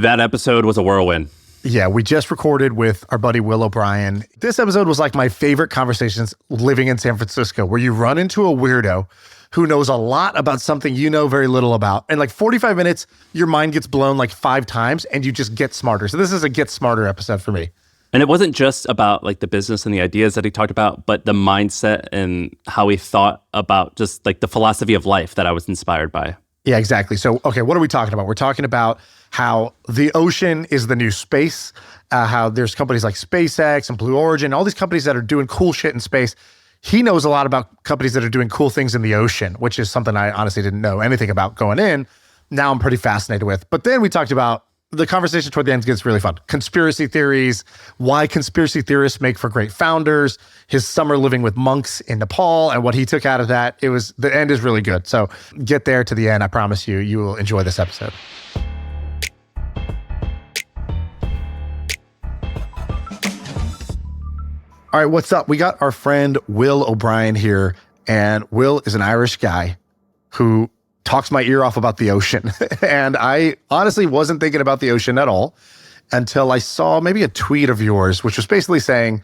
That episode was a whirlwind. Yeah, we just recorded with our buddy Will O'Brien. This episode was like my favorite conversations living in San Francisco, where you run into a weirdo who knows a lot about something you know very little about. And like 45 minutes, your mind gets blown like 5 times and you just get smarter. So this is a get smarter episode for me. And it wasn't just about like the business and the ideas that he talked about, but the mindset and how he thought about just like the philosophy of life that I was inspired by. Yeah, exactly. So, okay, what are we talking about? We're talking about how the ocean is the new space, how there's companies like SpaceX and Blue Origin, all these companies that are doing cool shit in space. He knows a lot about companies that are doing cool things in the ocean, which is something I honestly didn't know anything about going in. Now I'm pretty fascinated with. But then we talked about the conversation toward the end gets really fun. Conspiracy theories, why conspiracy theorists make for great founders, his summer living with monks in Nepal, and what he took out of that. The end is really good. So get there to the end. I promise you, you will enjoy this episode. All right, what's up? We got our friend Will O'Brien here, and Will is an Irish guy who talks my ear off about the ocean. And I honestly wasn't thinking about the ocean at all until I saw maybe a tweet of yours, which was basically saying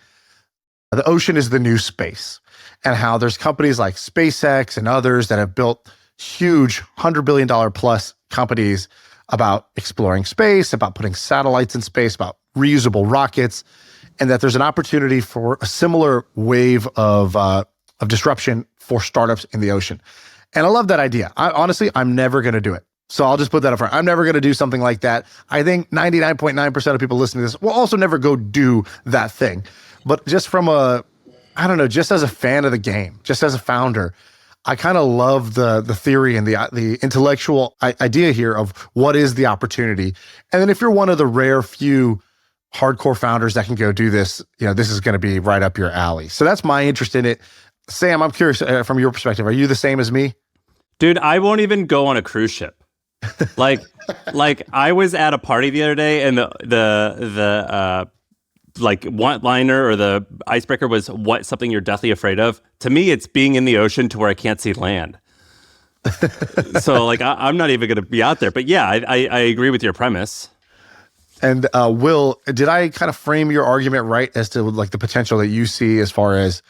the ocean is the new space, and how there's companies like SpaceX and others that have built huge $100 billion plus companies about exploring space, about putting satellites in space, about reusable rockets, and that there's an opportunity for a similar wave of disruption for startups in the ocean. And I love that idea. I'm never going to do it. So I'll just put that up front. I'm never going to do something like that. I think 99.9% of people listening to this will also never go do that thing. But just from just as a fan of the game, just as a founder, I kind of love the theory and the intellectual idea here of what is the opportunity. And then if you're one of the rare few hardcore founders that can go do this, this is going to be right up your alley. So that's my interest in it. Sam, I'm curious from your perspective, are you the same as me? Dude, I won't even go on a cruise ship. Like I was at a party the other day, and the one liner or the icebreaker was what something you're deathly afraid of. To me, it's being in the ocean to where I can't see land. So I'm not even going to be out there. But yeah, I agree with your premise. And Will, did I kind of frame your argument right as to like the potential that you see as far as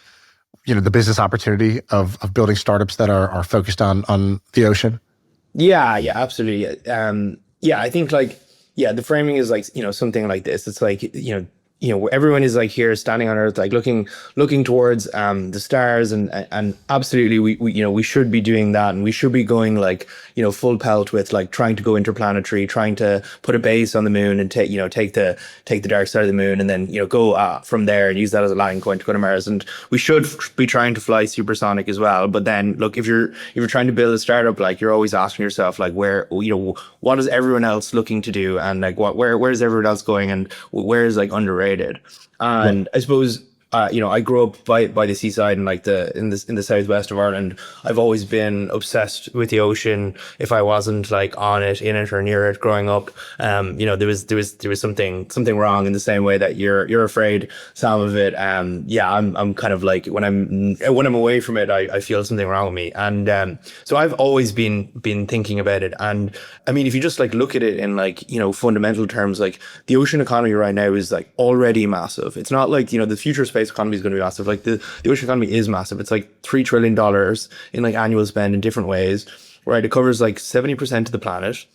the business opportunity of building startups that are focused on the ocean? Yeah, absolutely. I think the framing is something like this. It's everyone is here standing on Earth, looking towards the stars, and absolutely we should be doing that, and we should be going full pelt with trying to go interplanetary, trying to put a base on the moon and take the dark side of the moon, and then go from there and use that as a landing point to go to Mars. And we should be trying to fly supersonic as well. But then look, if you're trying to build a startup, you're always asking yourself where what is everyone else looking to do, and where is everyone else going, and where is underrated. And I suppose I grew up by the seaside and in the southwest of Ireland. I've always been obsessed with the ocean. If I wasn't on it, in it, or near it growing up, there was something wrong, in the same way that you're afraid, Sam, of it. I'm kind of when I'm away from it, I feel something wrong with me. And so I've always been thinking about it. And I mean, if you just like look at it in fundamental terms, the ocean economy right now is already massive. It's not the future space economy is going to be massive. The ocean economy is massive. It's $3 trillion in annual spend in different ways. Right, it covers 70% of the planet.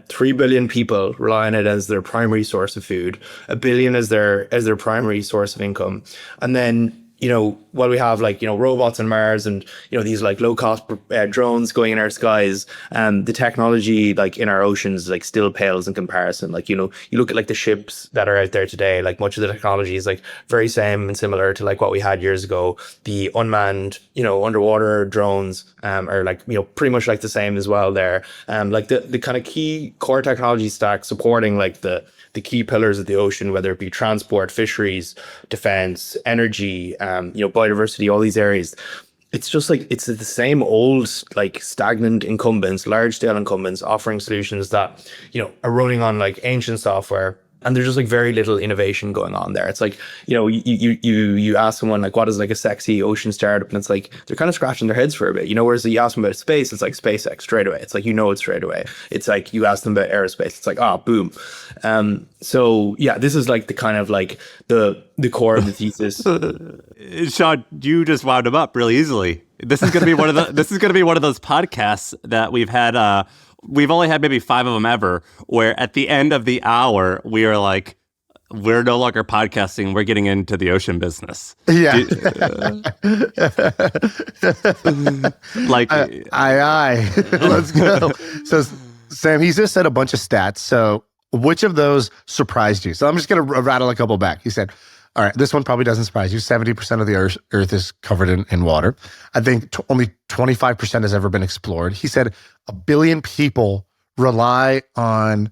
3 billion people rely on it as their primary source of food. 1 billion as their primary source of income. And then while we have robots on Mars and these low cost drones going in our skies, the technology in our oceans still pales in comparison. You look at the ships that are out there today, much of the technology is very same and similar to what we had years ago. The unmanned underwater drones are pretty much the same as well there. The kind of key core technology stack supporting the key pillars of the ocean, whether it be transport, fisheries, defense, energy, biodiversity, all these areas. It's just it's the same old stagnant incumbents, large scale incumbents offering solutions that are running on ancient software, And there's just like very little innovation going on there. It's like, you ask someone like, what is like a sexy ocean startup? And it's like, they're kind of scratching their heads for a bit, whereas you ask them about space, it's like SpaceX straight away. It's like, it straight away. It's like, you ask them about aerospace, it's like, boom. So yeah, this is like the kind of like the core of the thesis. Shaan, you just wound him up really easily. This is going to be one of those podcasts that we've had, we've only had maybe 5 of them ever, where at the end of the hour, we are like, we're no longer podcasting, we're getting into the ocean business. Yeah. Aye. Let's go. So, Sam, he's just said a bunch of stats. So which of those surprised you? So I'm just going to rattle a couple back. He said, all right, this one probably doesn't surprise you. 70% of the Earth is covered in water. I think only 25% has ever been explored. He said 1 billion people rely on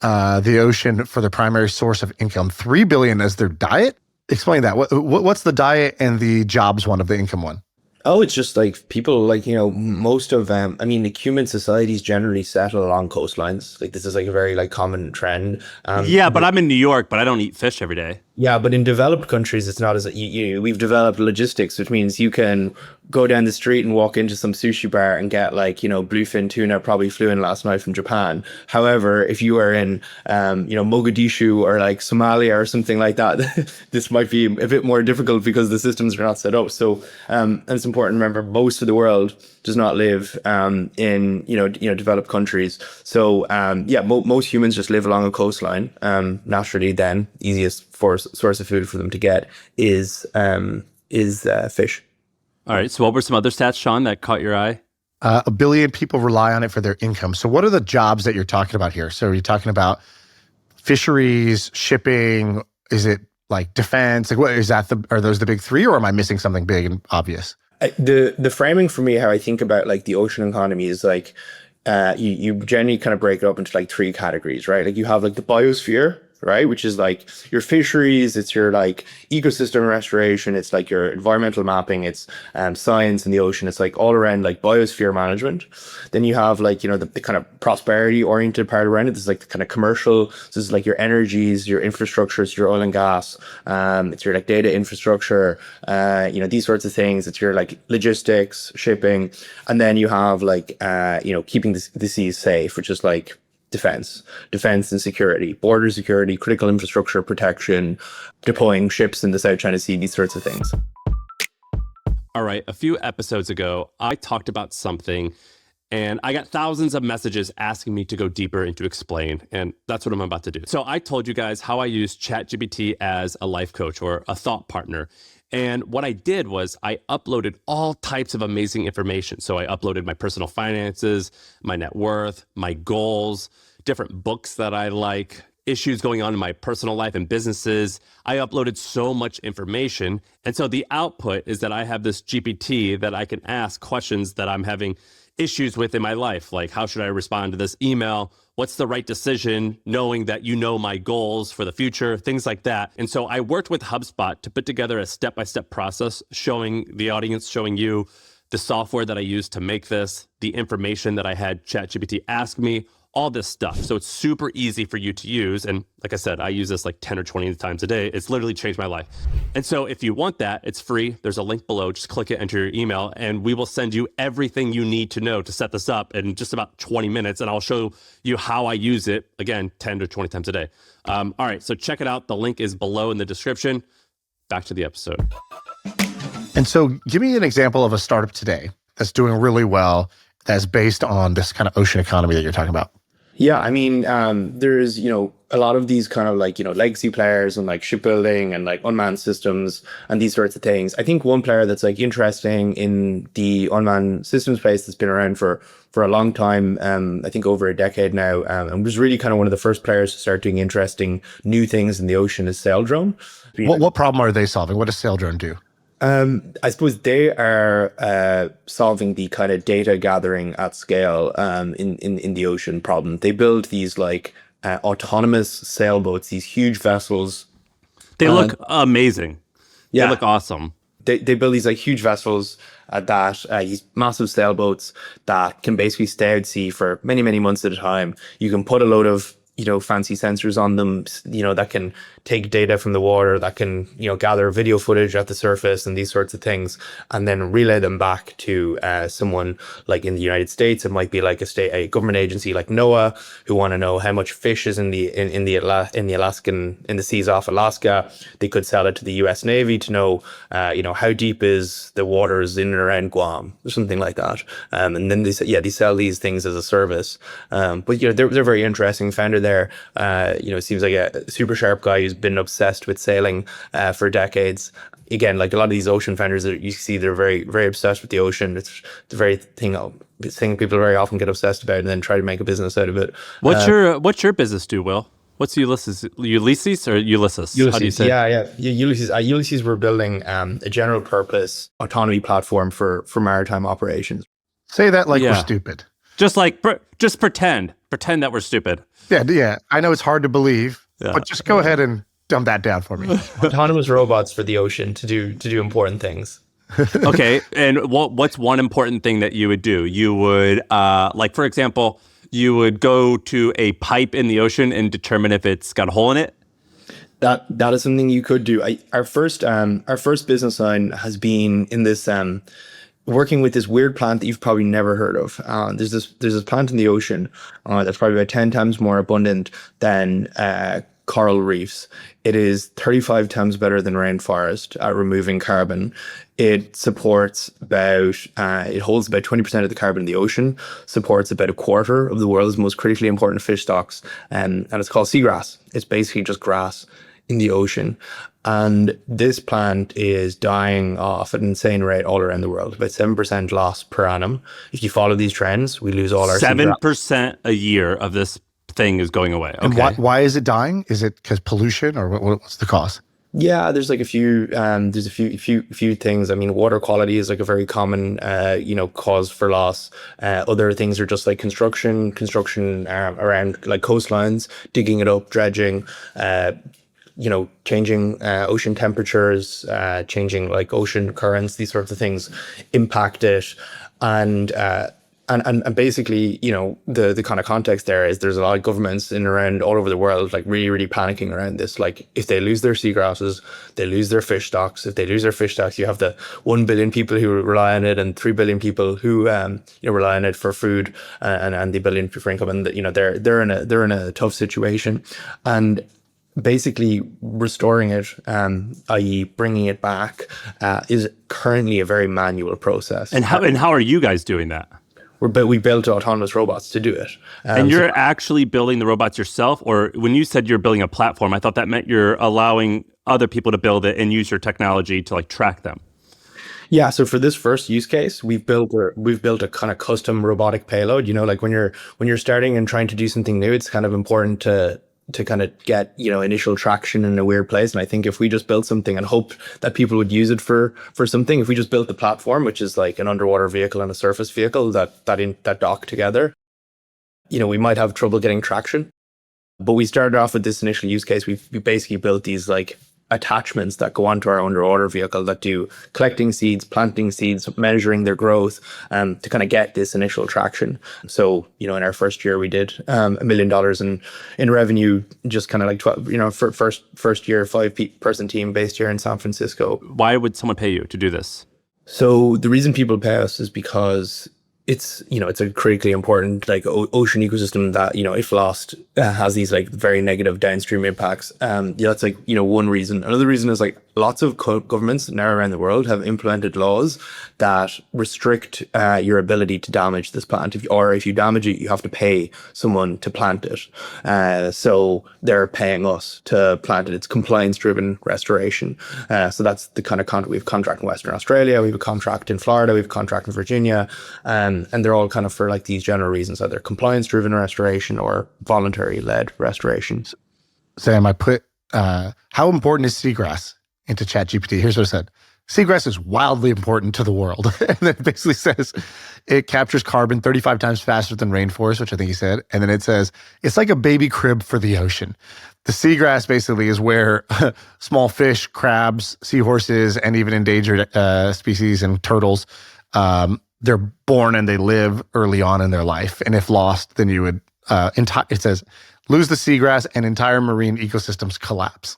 the ocean for their primary source of income. 3 billion as their diet? Explain that. What's the diet and the jobs one of the income one? Oh, it's just like people like, most of, like human societies generally settle along coastlines. Like this is like a very like common trend. But I'm in New York, but I don't eat fish every day. Yeah, but in developed countries, it's not as we've developed logistics, which means you can go down the street and walk into some sushi bar and get like, bluefin tuna probably flew in last night from Japan. However, if you are in, Mogadishu or like Somalia or something like that, this might be a bit more difficult because the systems are not set up. So, and it's important to remember most of the world does not live in developed countries. So most humans just live along a coastline. Naturally, then easiest source of food for them to get is fish. All right. So what were some other stats, Shaan, that caught your eye? 1 billion people rely on it for their income. So what are the jobs that you're talking about here? So are you talking about fisheries, shipping? Is it like defense? Like what is that? Are those the big 3, or am I missing something big and obvious? The framing for me, how I think about like the ocean economy is like you generally kind of break it up into like 3 categories, right? Like you have like the biosphere, right? Which is like your fisheries, it's your like ecosystem restoration, it's like your environmental mapping, it's science in the ocean, it's like all around like biosphere management. Then you have like, the kind of prosperity oriented part around it. This is like the kind of commercial. So this is like your energies, your infrastructures, your oil and gas. It's your like data infrastructure, these sorts of things. It's your like logistics, shipping. And then you have like, keeping the seas safe, which is like defense and security, border security, critical infrastructure protection, deploying ships in the South China Sea, these sorts of things. All right. A few episodes ago, I talked about something and I got thousands of messages asking me to go deeper and to explain. And that's what I'm about to do. So I told you guys how I use ChatGPT as a life coach or a thought partner. And what I did was I uploaded all types of amazing information. So I uploaded my personal finances, my net worth, my goals, different books that I like, issues going on in my personal life and businesses. I uploaded so much information. And so the output is that I have this GPT that I can ask questions that I'm having issues with in my life. Like, how should I respond to this email? What's the right decision, knowing that you know my goals for the future, things like that. And so I worked with HubSpot to put together a step-by-step process showing the audience, showing you the software that I used to make this, the information that I had ChatGPT ask me, all this stuff. So it's super easy for you to use. And like I said, I use this like 10 or 20 times a day. It's literally changed my life. And so if you want that, it's free. There's a link below. Just click it, enter your email, and we will send you everything you need to know to set this up in just about 20 minutes. And I'll show you how I use it, again, 10 to 20 times a day. All right, so check it out. The link is below in the description. Back to the episode. And so give me an example of a startup today that's doing really well, that's based on this kind of ocean economy that you're talking about. Yeah, I mean, there's, a lot of these kind of like, legacy players and like shipbuilding and like unmanned systems and these sorts of things. I think one player that's like interesting in the unmanned systems space that's been around for a long time, I think over a decade now, and was really kind of one of the first players to start doing interesting new things in the ocean is Saildrone. What problem are they solving? What does Saildrone do? I suppose they are solving the kind of data gathering at scale in the ocean problem. They build these like autonomous sailboats, these huge vessels. They look amazing. Yeah. They look awesome. They build these like huge vessels that these massive sailboats that can basically stay out at sea for many, many months at a time. You can put a load of fancy sensors on them, that can take data from the water, that can, gather video footage at the surface and these sorts of things, and then relay them back to someone like in the United States. It might be like a government agency like NOAA, who want to know how much fish is in the seas off Alaska. They could sell it to the U.S. Navy to know, how deep is the waters in and around Guam or something like that. And then they sell these things as a service. But they're very interesting. Founder there, seems like a super sharp guy who's been obsessed with sailing for decades. Again, like a lot of these ocean founders that you see, they're very, very obsessed with the ocean. It's the very thing people very often get obsessed about and then try to make a business out of it. What's your business do, Will? What's Ulysses? Ulysses or Ulysses? Ulysses. How do you say? Yeah. Ulysses. Ulysses, we're building a general purpose autonomy platform for maritime operations. Say that like we're stupid. Just pretend that we're stupid. Yeah. I know it's hard to believe, but just go ahead and dumb that down for me. Autonomous robots for the ocean to do important things. Okay, and what's one important thing that you would do? You would, for example, you would go to a pipe in the ocean and determine if it's got a hole in it. That is something you could do. Our first business line has been in this working with this weird plant that you've probably never heard of. There's this plant in the ocean that's probably about 10 times more abundant than coral reefs. It is 35 times better than rainforest at removing carbon. It holds about 20% of the carbon in the ocean, supports about a quarter of the world's most critically important fish stocks, and it's called seagrass. It's basically just grass in the ocean. And this plant is dying off at an insane rate all around the world, about 7% loss per annum. If you follow these trends, we lose all our 7% a year of this thing is going away. Okay. And why is it dying? Is it because pollution, or what's the cause? Yeah, there's like a few things. I mean, water quality is like a very common, cause for loss. Other things are just like construction around like coastlines, digging it up, dredging, changing ocean temperatures, changing like ocean currents, these sorts of things impact it. And basically, the kind of context there is there's a lot of governments in around all over the world, like really, really panicking around this. Like if they lose their seagrasses, they lose their fish stocks. If they lose their fish stocks, you have the 1 billion people who rely on it and 3 billion people who rely on it for food and the billion for income. And they're in a tough situation. And basically restoring it, i.e. bringing it back, is currently a very manual process. And how are you guys doing that? We built autonomous robots to do it. And you're actually building the robots yourself? Or when you said you're building a platform, I thought that meant you're allowing other people to build it and use your technology to like track them. Yeah, so for this first use case, we've built a kind of custom robotic payload. Like when you're starting and trying to do something new, it's kind of important to kind of get, initial traction in a weird place. And I think if we just built something and hoped that people would use it for something, if we just built the platform, which is like an underwater vehicle and a surface vehicle that dock together, we might have trouble getting traction. But we started off with this initial use case. We basically built these like attachments that go onto our underwater vehicle that do collecting seeds, planting seeds, measuring their growth, to kind of get this initial traction. So, in our first year, we did $1 million in revenue, just kind of like 12, for first year, 5-person team based here in San Francisco. Why would someone pay you to do this? So the reason people pay us is because it's a critically important like ocean ecosystem that, if lost, has these like very negative downstream impacts. That's like, one reason. Another reason is like lots of governments now around the world have implemented laws that restrict your ability to damage this plant. If you damage it, you have to pay someone to plant it. So they're paying us to plant it. It's compliance-driven restoration. So that's the kind of we have a contract in Western Australia, we have a contract in Florida, we have a contract in Virginia, and they're all kind of for like these general reasons, either compliance-driven restoration or voluntary-led restoration. Sam, I put how important is seagrass into ChatGPT. Here's what it said. Seagrass is wildly important to the world. And then it basically says it captures carbon 35 times faster than rainforest, which I think he said. And then it says it's like a baby crib for the ocean. The seagrass basically is where small fish, crabs, seahorses, and even endangered species and turtles, they're born and they live early on in their life. And if lost, then you would, it says, lose the seagrass, and entire marine ecosystems collapse.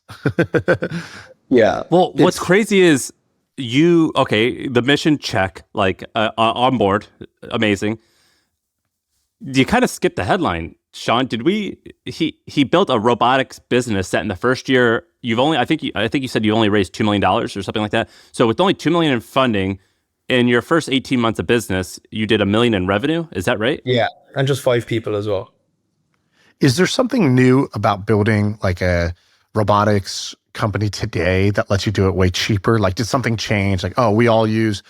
Yeah. Well, what's crazy is the mission check, like on board, amazing. You kind of skipped the headline, Shaan. He built a robotics business that in the first year, I think you said you only raised $2 million or something like that. So with only $2 million in funding, in your first 18 months of business, you did $1 million in revenue. Is that right? Yeah. And just 5 people as well. Is there something new about building like a robotics company today that lets you do it way cheaper? Like, did something change? Like, oh, we all use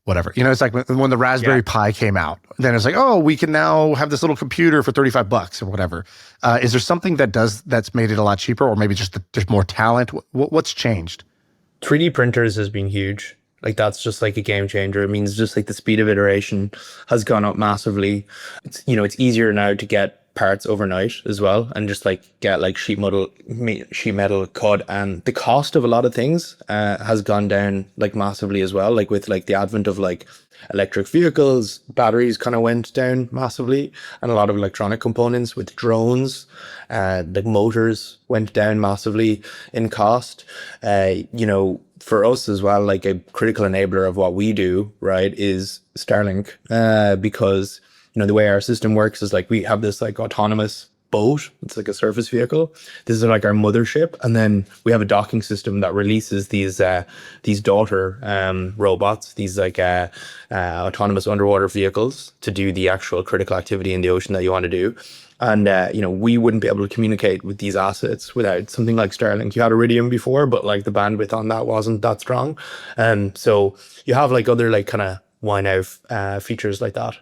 whatever. It's like when the Raspberry Pi came out, then it's like, oh, we can now have this little computer for $35 or whatever. Is there something that's made it a lot cheaper, or maybe just there's more talent? What's changed? 3D printers has been huge. Like, that's just like a game changer. It means just like the speed of iteration has gone up massively. It's easier now to get parts overnight as well, and just like get like sheet metal cut, and the cost of a lot of things has gone down like massively as well. Like with like the advent of like electric vehicles, batteries kind of went down massively, and a lot of electronic components with drones, the motors went down massively in cost. For us as well, like a critical enabler of what we do, right, is Starlink, because the way our system works is like we have this like autonomous boat. It's like a surface vehicle. This is like our mothership, and then we have a docking system that releases these daughter robots, these like autonomous underwater vehicles to do the actual critical activity in the ocean that you want to do. And we wouldn't be able to communicate with these assets without something like Starlink. You had Iridium before, but like the bandwidth on that wasn't that strong. So you have like other like kind of why now features like that.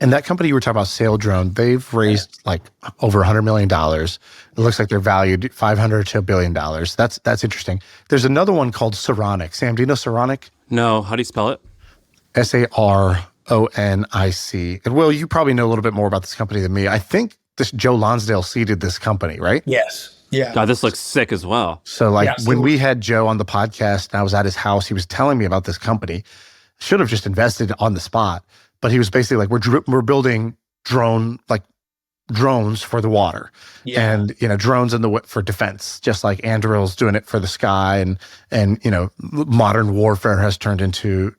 And that company you were talking about, Saildrone, they've raised like over $100 million. It looks like they're valued $500 to $1 billion. That's interesting. There's another one called Saronic. Sam, do you know Saronic? No. How do you spell it? Saronic. And Will, you probably know a little bit more about this company than me. I think this Joe Lonsdale seeded this company, right? Yes. Yeah. God, this looks sick as well. So when we had Joe on the podcast and I was at his house, he was telling me about this company. Should have just invested on the spot. But he was basically like, we're building drones for the water, and drones for defense, just like Anduril's doing it for the sky, and modern warfare has turned into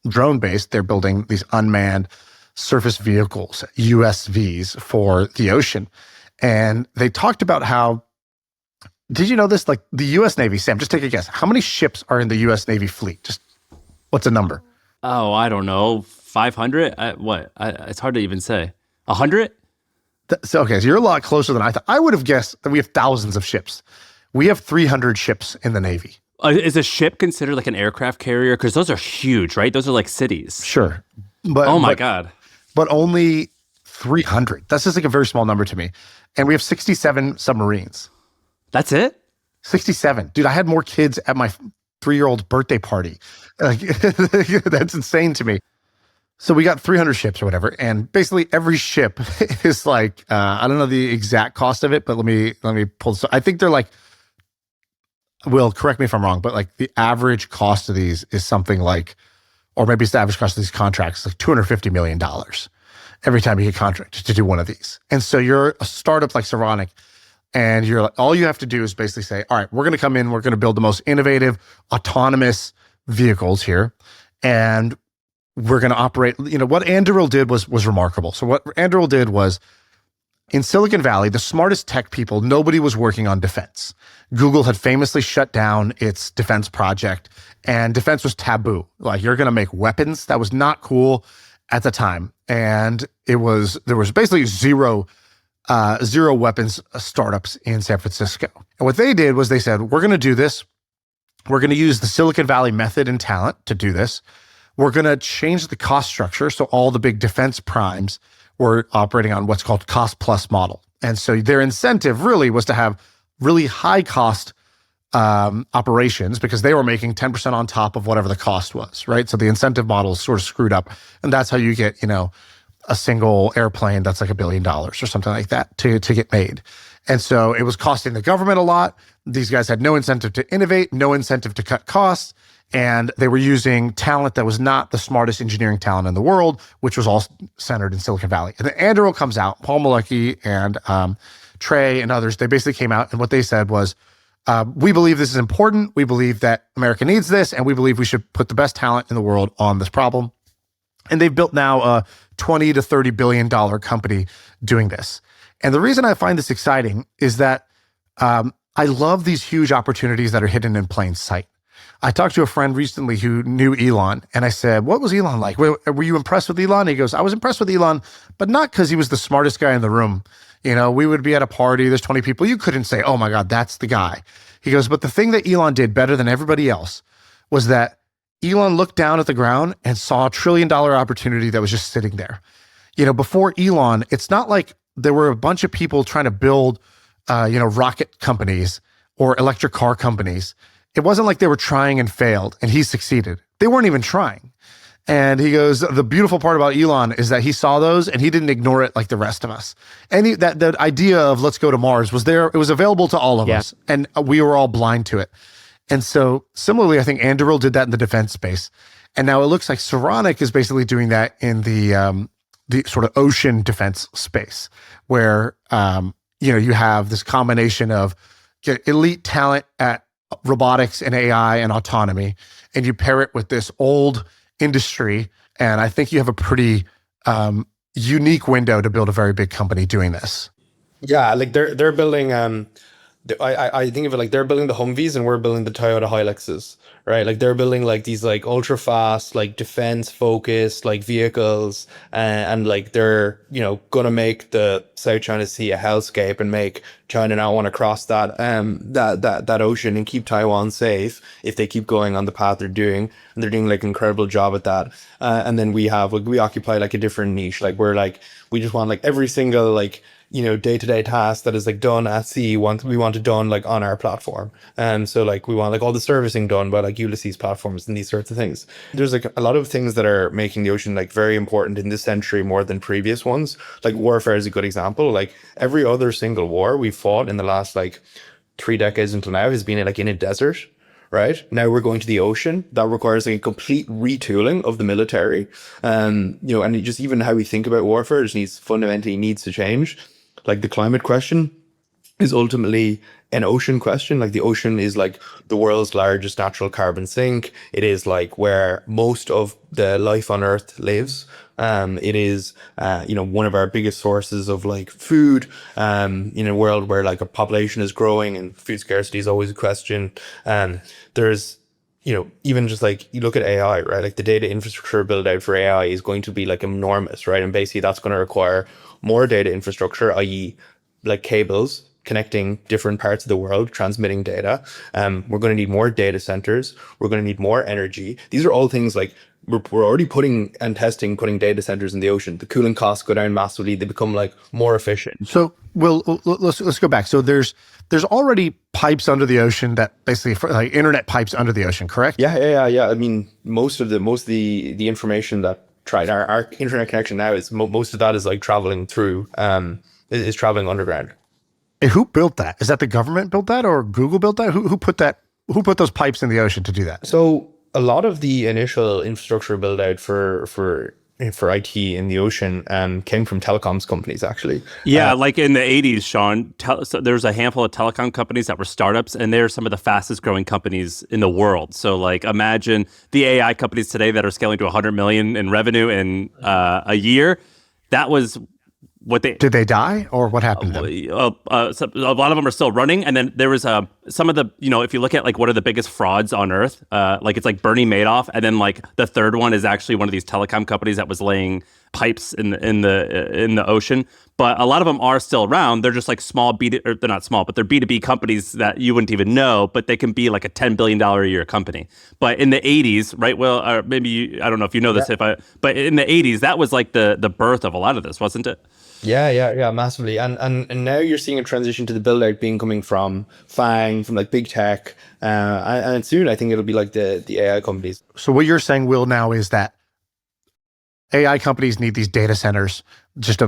drone based. They're building these unmanned surface vehicles, USVs, for the ocean, and they talked about how. Did you know this? Like the U.S. Navy, Sam, just take a guess. How many ships are in the U.S. Navy fleet? Just what's a number? Oh, I don't know. 500? It's hard to even say. 100? So you're a lot closer than I thought. I would have guessed that we have thousands of ships. We have 300 ships in the Navy. Is a ship considered like an aircraft carrier? Because those are huge, right? Those are like cities. Sure. But oh my God. But only 300. That's just like a very small number to me. And we have 67 submarines. That's it? 67. Dude, I had more kids at my 3-year-old's birthday party. That's insane to me. So we got 300 ships or whatever, and basically every ship is like, I don't know the exact cost of it, but let me pull this. I think they're like, Will, correct me if I'm wrong, but like the average cost of these is something like, or maybe it's the average cost of these contracts, like $250 million every time you get contracted to do one of these. And so you're a startup like Saronic, and you're like, all you have to do is basically say, all right, we're going to come in, we're going to build the most innovative, autonomous vehicles here, and we're going to operate. What Anduril did was remarkable. So what Anduril did was, in Silicon Valley, the smartest tech people, nobody was working on defense. Google had famously shut down its defense project, and defense was taboo. Like, you're going to make weapons. That was not cool at the time. And there was basically zero weapons startups in San Francisco. And what they did was they said, we're going to do this. We're going to use the Silicon Valley method and talent to do this. We're going to change the cost structure. So all the big defense primes were operating on what's called cost plus model. And so their incentive really was to have really high cost operations, because they were making 10% on top of whatever the cost was, right? So the incentive model is sort of screwed up. And that's how you get, a single airplane that's like $1 billion or something like that to get made. And so it was costing the government a lot. These guys had no incentive to innovate, no incentive to cut costs. And they were using talent that was not the smartest engineering talent in the world, which was all centered in Silicon Valley. And then Anduril comes out, Paul Malecki and Trey and others, they basically came out and what they said was, we believe this is important. We believe that America needs this, and we believe we should put the best talent in the world on this problem. And they've built now a $20 to $30 billion company doing this. And the reason I find this exciting is that I love these huge opportunities that are hidden in plain sight. I talked to a friend recently who knew Elon, and I said, what was Elon like? Were you impressed with Elon? He goes, I was impressed with Elon, but not because he was the smartest guy in the room. You know, we would be at a party, there's 20 people. You couldn't say, oh my God, that's the guy. He goes, but the thing that Elon did better than everybody else was that Elon looked down at the ground and saw $1 trillion opportunity that was just sitting there. You know, before Elon, it's not like there were a bunch of people trying to build, rocket companies or electric car companies. It wasn't like they were trying and failed and he succeeded. They weren't even trying. And he goes, the beautiful part about Elon is that he saw those and he didn't ignore it like the rest of us. And that idea of let's go to Mars was there. It was available to all of us and we were all blind to it. And so similarly, I think Anduril did that in the defense space. And now it looks like Saronic is basically doing that in the sort of ocean defense space where, you have this combination of elite talent at robotics and AI and autonomy, and you pair it with this old industry, and I think you have a pretty unique window to build a very big company doing this. Yeah, like they're building. I think of it like they're building the Humvees and we're building the Toyota Hiluxes, right? Like they're building like these like ultra fast, like defense focused like vehicles, and like they're gonna make the South China Sea a hellscape and make China not want to cross that ocean and keep Taiwan safe if they keep going on the path they're doing, and they're doing like an incredible job at that. And then we occupy like a different niche, like we just want like every single like day-to-day task that is like done at sea, we want it done like on our platform. And so like we want like all the servicing done by like Ulysses platforms and these sorts of things. There's like a lot of things that are making the ocean like very important in this century more than previous ones. Like warfare is a good example. Like every other single war we fought in the last like 3 decades until now has been like in a desert. Right now we're going to the ocean. That requires like a complete retooling of the military. And just even how we think about warfare fundamentally needs to change. Like the climate question is ultimately an ocean question. Like the ocean is like the world's largest natural carbon sink. It is like where most of the life on Earth lives. It is, one of our biggest sources of like food, in a world where like a population is growing and food scarcity is always a question. And there's, even just like you look at AI, right? Like the data infrastructure build out for AI is going to be like enormous, right? And basically that's going to require more data infrastructure, i.e. like cables connecting different parts of the world, transmitting data. We're going to need more data centers. We're going to need more energy. These are all things like we're already putting data centers in the ocean. The cooling costs go down massively. They become like more efficient. So, let's go back. So there's already pipes under the ocean that basically like internet pipes under the ocean, correct? Yeah. I mean, most of the information that our internet connection now is most of that is like traveling through is traveling underground. And who built that? Is that the government built that or Google built that? Who put those pipes in the ocean to do that? So a lot of the initial infrastructure build out for IT in the ocean came from telecoms companies, actually. Yeah, like in the 80s, Shaan, so there's a handful of telecom companies that were startups, and they're some of the fastest growing companies in the world. So like imagine the AI companies today that are scaling to 100 million in revenue in a year. That was what they... Did they die or what happened to them? So a lot of them are still running. And then there was some of the, if you look at like what are the biggest frauds on earth, like it's like Bernie Madoff. And then like the third one is actually one of these telecom companies that was laying pipes in the ocean. But a lot of them are still around. They're just like they're not small, but they're B2B companies that you wouldn't even know, but they can be like a $10 billion a year company. But in the 80s, right? Well, or maybe I don't know if you know this, but in the 80s, that was like the birth of a lot of this, wasn't it? Yeah, massively. And now you're seeing a transition to the build out coming from FANG, from like big tech. And soon I think it'll be like the AI companies. So what you're saying, Will, now is that AI companies need these data centers, just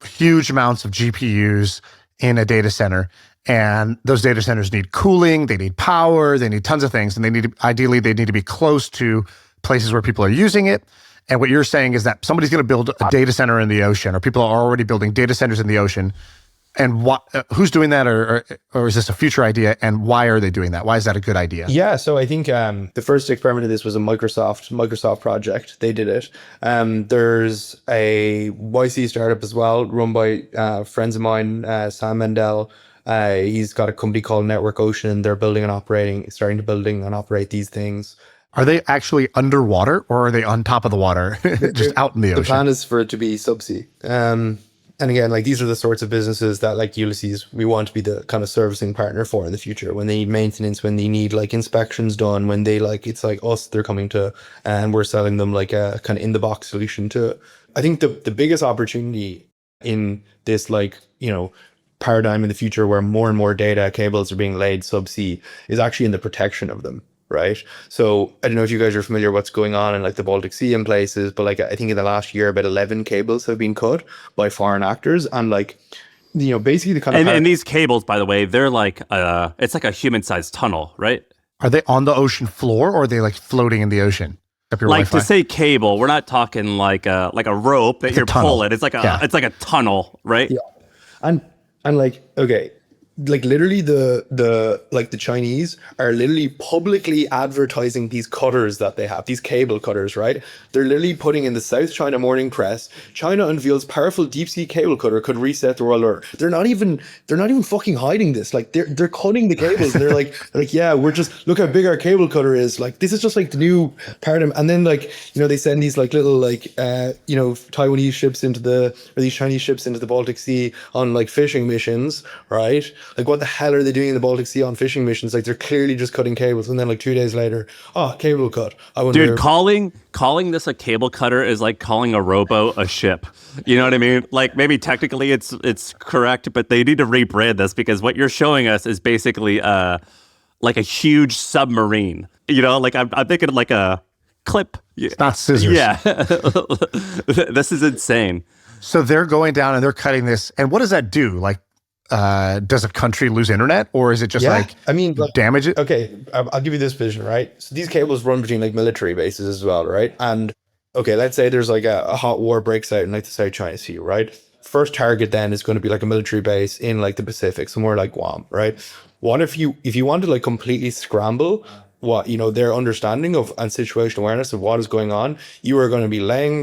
huge amounts of GPUs in a data center. And those data centers need cooling, they need power, they need tons of things. And they need to be close to places where people are using it. And what you're saying is that somebody's going to build a data center in the ocean, or people are already building data centers in the ocean. And what? Who's doing that, or is this a future idea? And why are they doing that? Why is that a good idea? Yeah, so I think the first experiment of this was a Microsoft project. They did it. There's a YC startup as well, run by friends of mine, Sam Mendel. He's got a company called Network Ocean. They're starting to building and operate these things. Are they actually underwater, or are they on top of the water, just out in the ocean? The plan is for it to be subsea. And again, like these are the sorts of businesses that like Ulysses, we want to be the kind of servicing partner for in the future when they need maintenance, when they need like inspections done, when they like, it's like us, they're coming to, and we're selling them like a kind of in the box solution to it. I think the biggest opportunity in this, like, you know, paradigm in the future where more and more data cables are being laid subsea is actually in the protection of them. Right. So I don't know if you guys are familiar with what's going on in like the Baltic Sea and places, but like I think in the last year, about 11 cables have been cut by foreign actors. And like, you know, basically the kind of... And these cables, by the way, they're like, it's like a human-sized tunnel, right? Are they on the ocean floor, or are they like floating in the ocean? Like Wi-Fi? To say cable, we're not talking like a rope that you're pulling. It's like it's like a tunnel, right? Yeah. And like, okay, like literally the Chinese are literally publicly advertising these cutters that they have, these cable cutters, right? They're literally putting in the South China Morning Press, China unveils powerful deep sea cable cutter could reset the world order. They're not even fucking hiding this. Like they're cutting the cables. And they're like, yeah, we're just, look how big our cable cutter is. Like this is just like the new paradigm. And then like, you know, they send these like little like you know, Taiwanese ships these Chinese ships into the Baltic Sea on like fishing missions, right? Like, what the hell are they doing in the Baltic Sea on fishing missions? Like, they're clearly just cutting cables, and then like 2 days later, cable cut. I wonder. Dude, calling this a cable cutter is like calling a rowboat a ship. You know what I mean? Like, maybe technically it's correct, but they need to rebrand this, because what you're showing us is basically like a huge submarine. You know, like I'm thinking like a clip. It's not scissors. Yeah, this is insane. So they're going down and they're cutting this, and what does that do? Like, does a country lose internet, or is it just damage it? Okay, I'll give you this vision, right? So these cables run between like military bases as well, right? And okay, let's say there's like a hot war breaks out in like the South China Sea, right? First target then is going to be like a military base in like the Pacific, somewhere like Guam, right? What if you want to like completely scramble what, you know, their understanding of and situational awareness of what is going on, you are going to be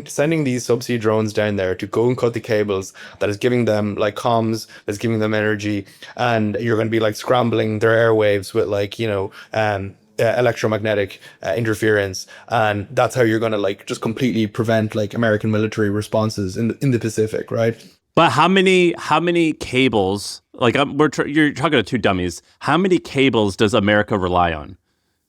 sending these subsea drones down there to go and cut the cables that is giving them like comms, that's giving them energy, and you're going to be like scrambling their airwaves with like, you know, electromagnetic interference, and that's how you're going to like just completely prevent like American military responses in the Pacific, right? But how many cables? Like you're talking to two dummies. How many cables does America rely on?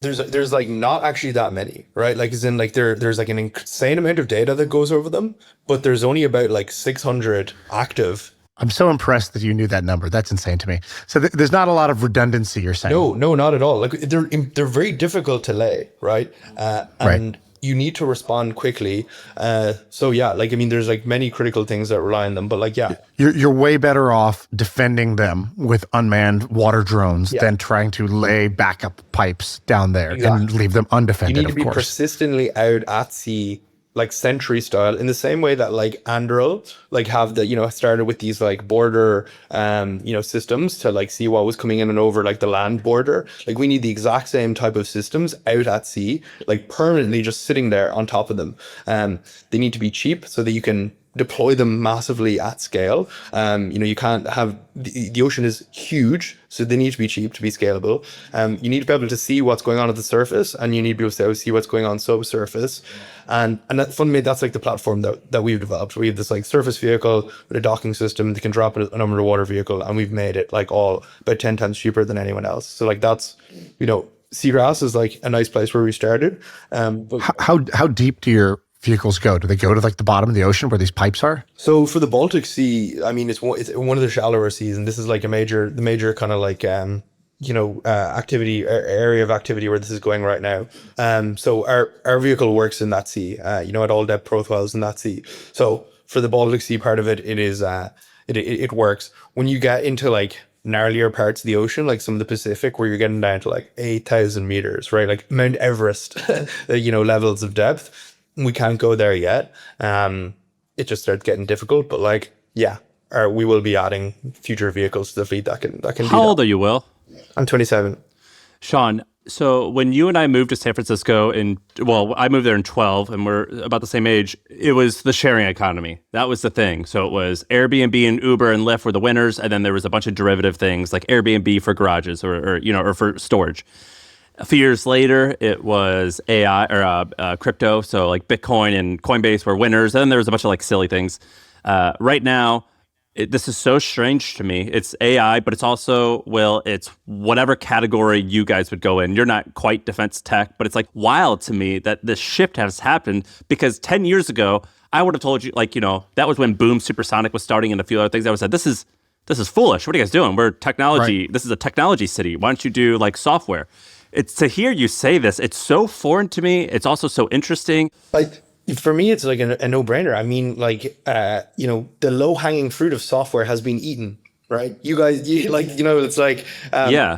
There's like not actually that many, right? Like as in like there's like an insane amount of data that goes over them, but there's only about like 600 active. I'm so impressed that you knew that number. That's insane to me. So there's not a lot of redundancy, you're saying? No, not at all. Like they're very difficult to lay, right? And you need to respond quickly. So yeah, like I mean, there's like many critical things that rely on them, but like yeah, you're way better off defending them with unmanned water drones than trying to lay backup pipes down there and leave them undefended. You need to be persistently out at sea, like Sentry style, in the same way that like Anduril like have the, you know, started with these like border you know, systems to like see what was coming in and over like the land border. Like we need the exact same type of systems out at sea, like permanently just sitting there on top of them. They need to be cheap so that you can deploy them massively at scale. You know, you can't have the ocean is huge, so they need to be cheap to be scalable. You need to be able to see what's going on at the surface, and you need to be able to see what's going on subsurface. And that, fundamentally, that's like the platform that we've developed. We have this like surface vehicle with a docking system that can drop an underwater vehicle, and we've made it like all about 10 times cheaper than anyone else. So like that's, you know, Seagrass is like a nice place where we started. But how deep do your vehicles go? Do they go to like the bottom of the ocean where these pipes are? So for the Baltic Sea, I mean, it's one of the shallower seas, and this is like the major kind of like you know, area of activity where this is going right now. So our vehicle works in that sea, you know, at all depth profiles in that sea. So for the Baltic Sea part of it, it is it works. When you get into like gnarlier parts of the ocean, like some of the Pacific, where you're getting down to like 8,000 meters, right? Like Mount Everest, you know, levels of depth. We can't go there yet. It just starts getting difficult, but like, yeah, we will be adding future vehicles to the fleet that can do How old that. are you, Will? I'm 27. Shaan, so when you and I moved to San Francisco I moved there in 12 and we're about the same age, it was the sharing economy. That was the thing. So it was Airbnb and Uber and Lyft were the winners. And then there was a bunch of derivative things like Airbnb for garages or for storage. A few years later, it was AI or crypto. So like Bitcoin and Coinbase were winners. And then there was a bunch of like silly things. Right now, this is so strange to me. It's AI, but it's also, it's whatever category you guys would go in. You're not quite defense tech, but it's like wild to me that this shift has happened because 10 years ago, I would have told you, that was when Boom Supersonic was starting and a few other things. I would have said, this is foolish. What are you guys doing? We're technology. Right. This is a technology city. Why don't you do like software? It's to hear you say this. It's so foreign to me. It's also so interesting. For me, it's like a no-brainer. I mean, the low-hanging fruit of software has been eaten, right? You guys, it's like...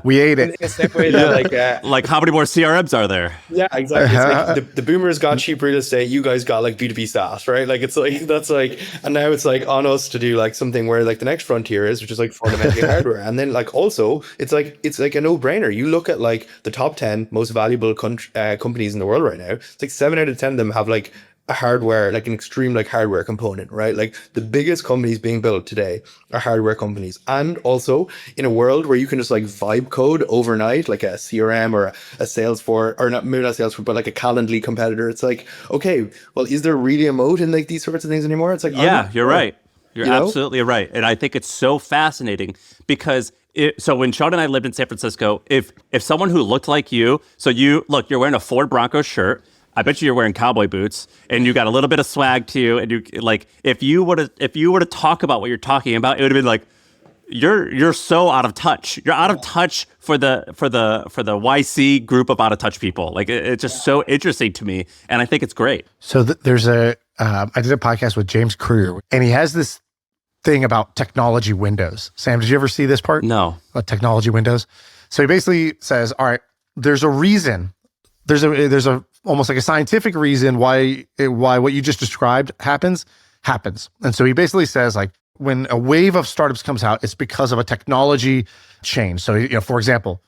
we ate it. In a same way that, like how many more CRMs are there? Yeah, exactly. It's like the boomers got cheap real estate. You guys got like B2B SaaS, right? Like, it's like, that's like... And now it's like on us to do like something where like the next frontier is, which is like fundamentally hardware. And then like also, it's like a no-brainer. You look at like the top 10 most valuable companies in the world right now. It's like 7 out of 10 of them have like a hardware, like an extreme like hardware component, right? Like the biggest companies being built today are hardware companies. And also in a world where you can just like vibe code overnight, like a CRM or a Salesforce, or maybe not Salesforce, but like a Calendly competitor. It's like, okay, well, is there really a moat in like these sorts of things anymore? It's like, yeah, you're right. You're absolutely right. And I think it's so fascinating because so when Shaan and I lived in San Francisco, if someone who looked like you, you're wearing a Ford Bronco shirt, I bet you're wearing cowboy boots and you got a little bit of swag to you. And you like, if you were to talk about what you're talking about, it would have been like, you're so out of touch. You're out of touch for the YC group of out of touch people. Like it's just so interesting to me. And I think it's great. So there's I did a podcast with James Clear and he has this thing about technology windows. Sam, did you ever see this part? No. About technology windows. So he basically says, all right, there's a reason. There's a almost like a scientific reason why what you just described happens. And so he basically says like when a wave of startups comes out, it's because of a technology change. So, for example,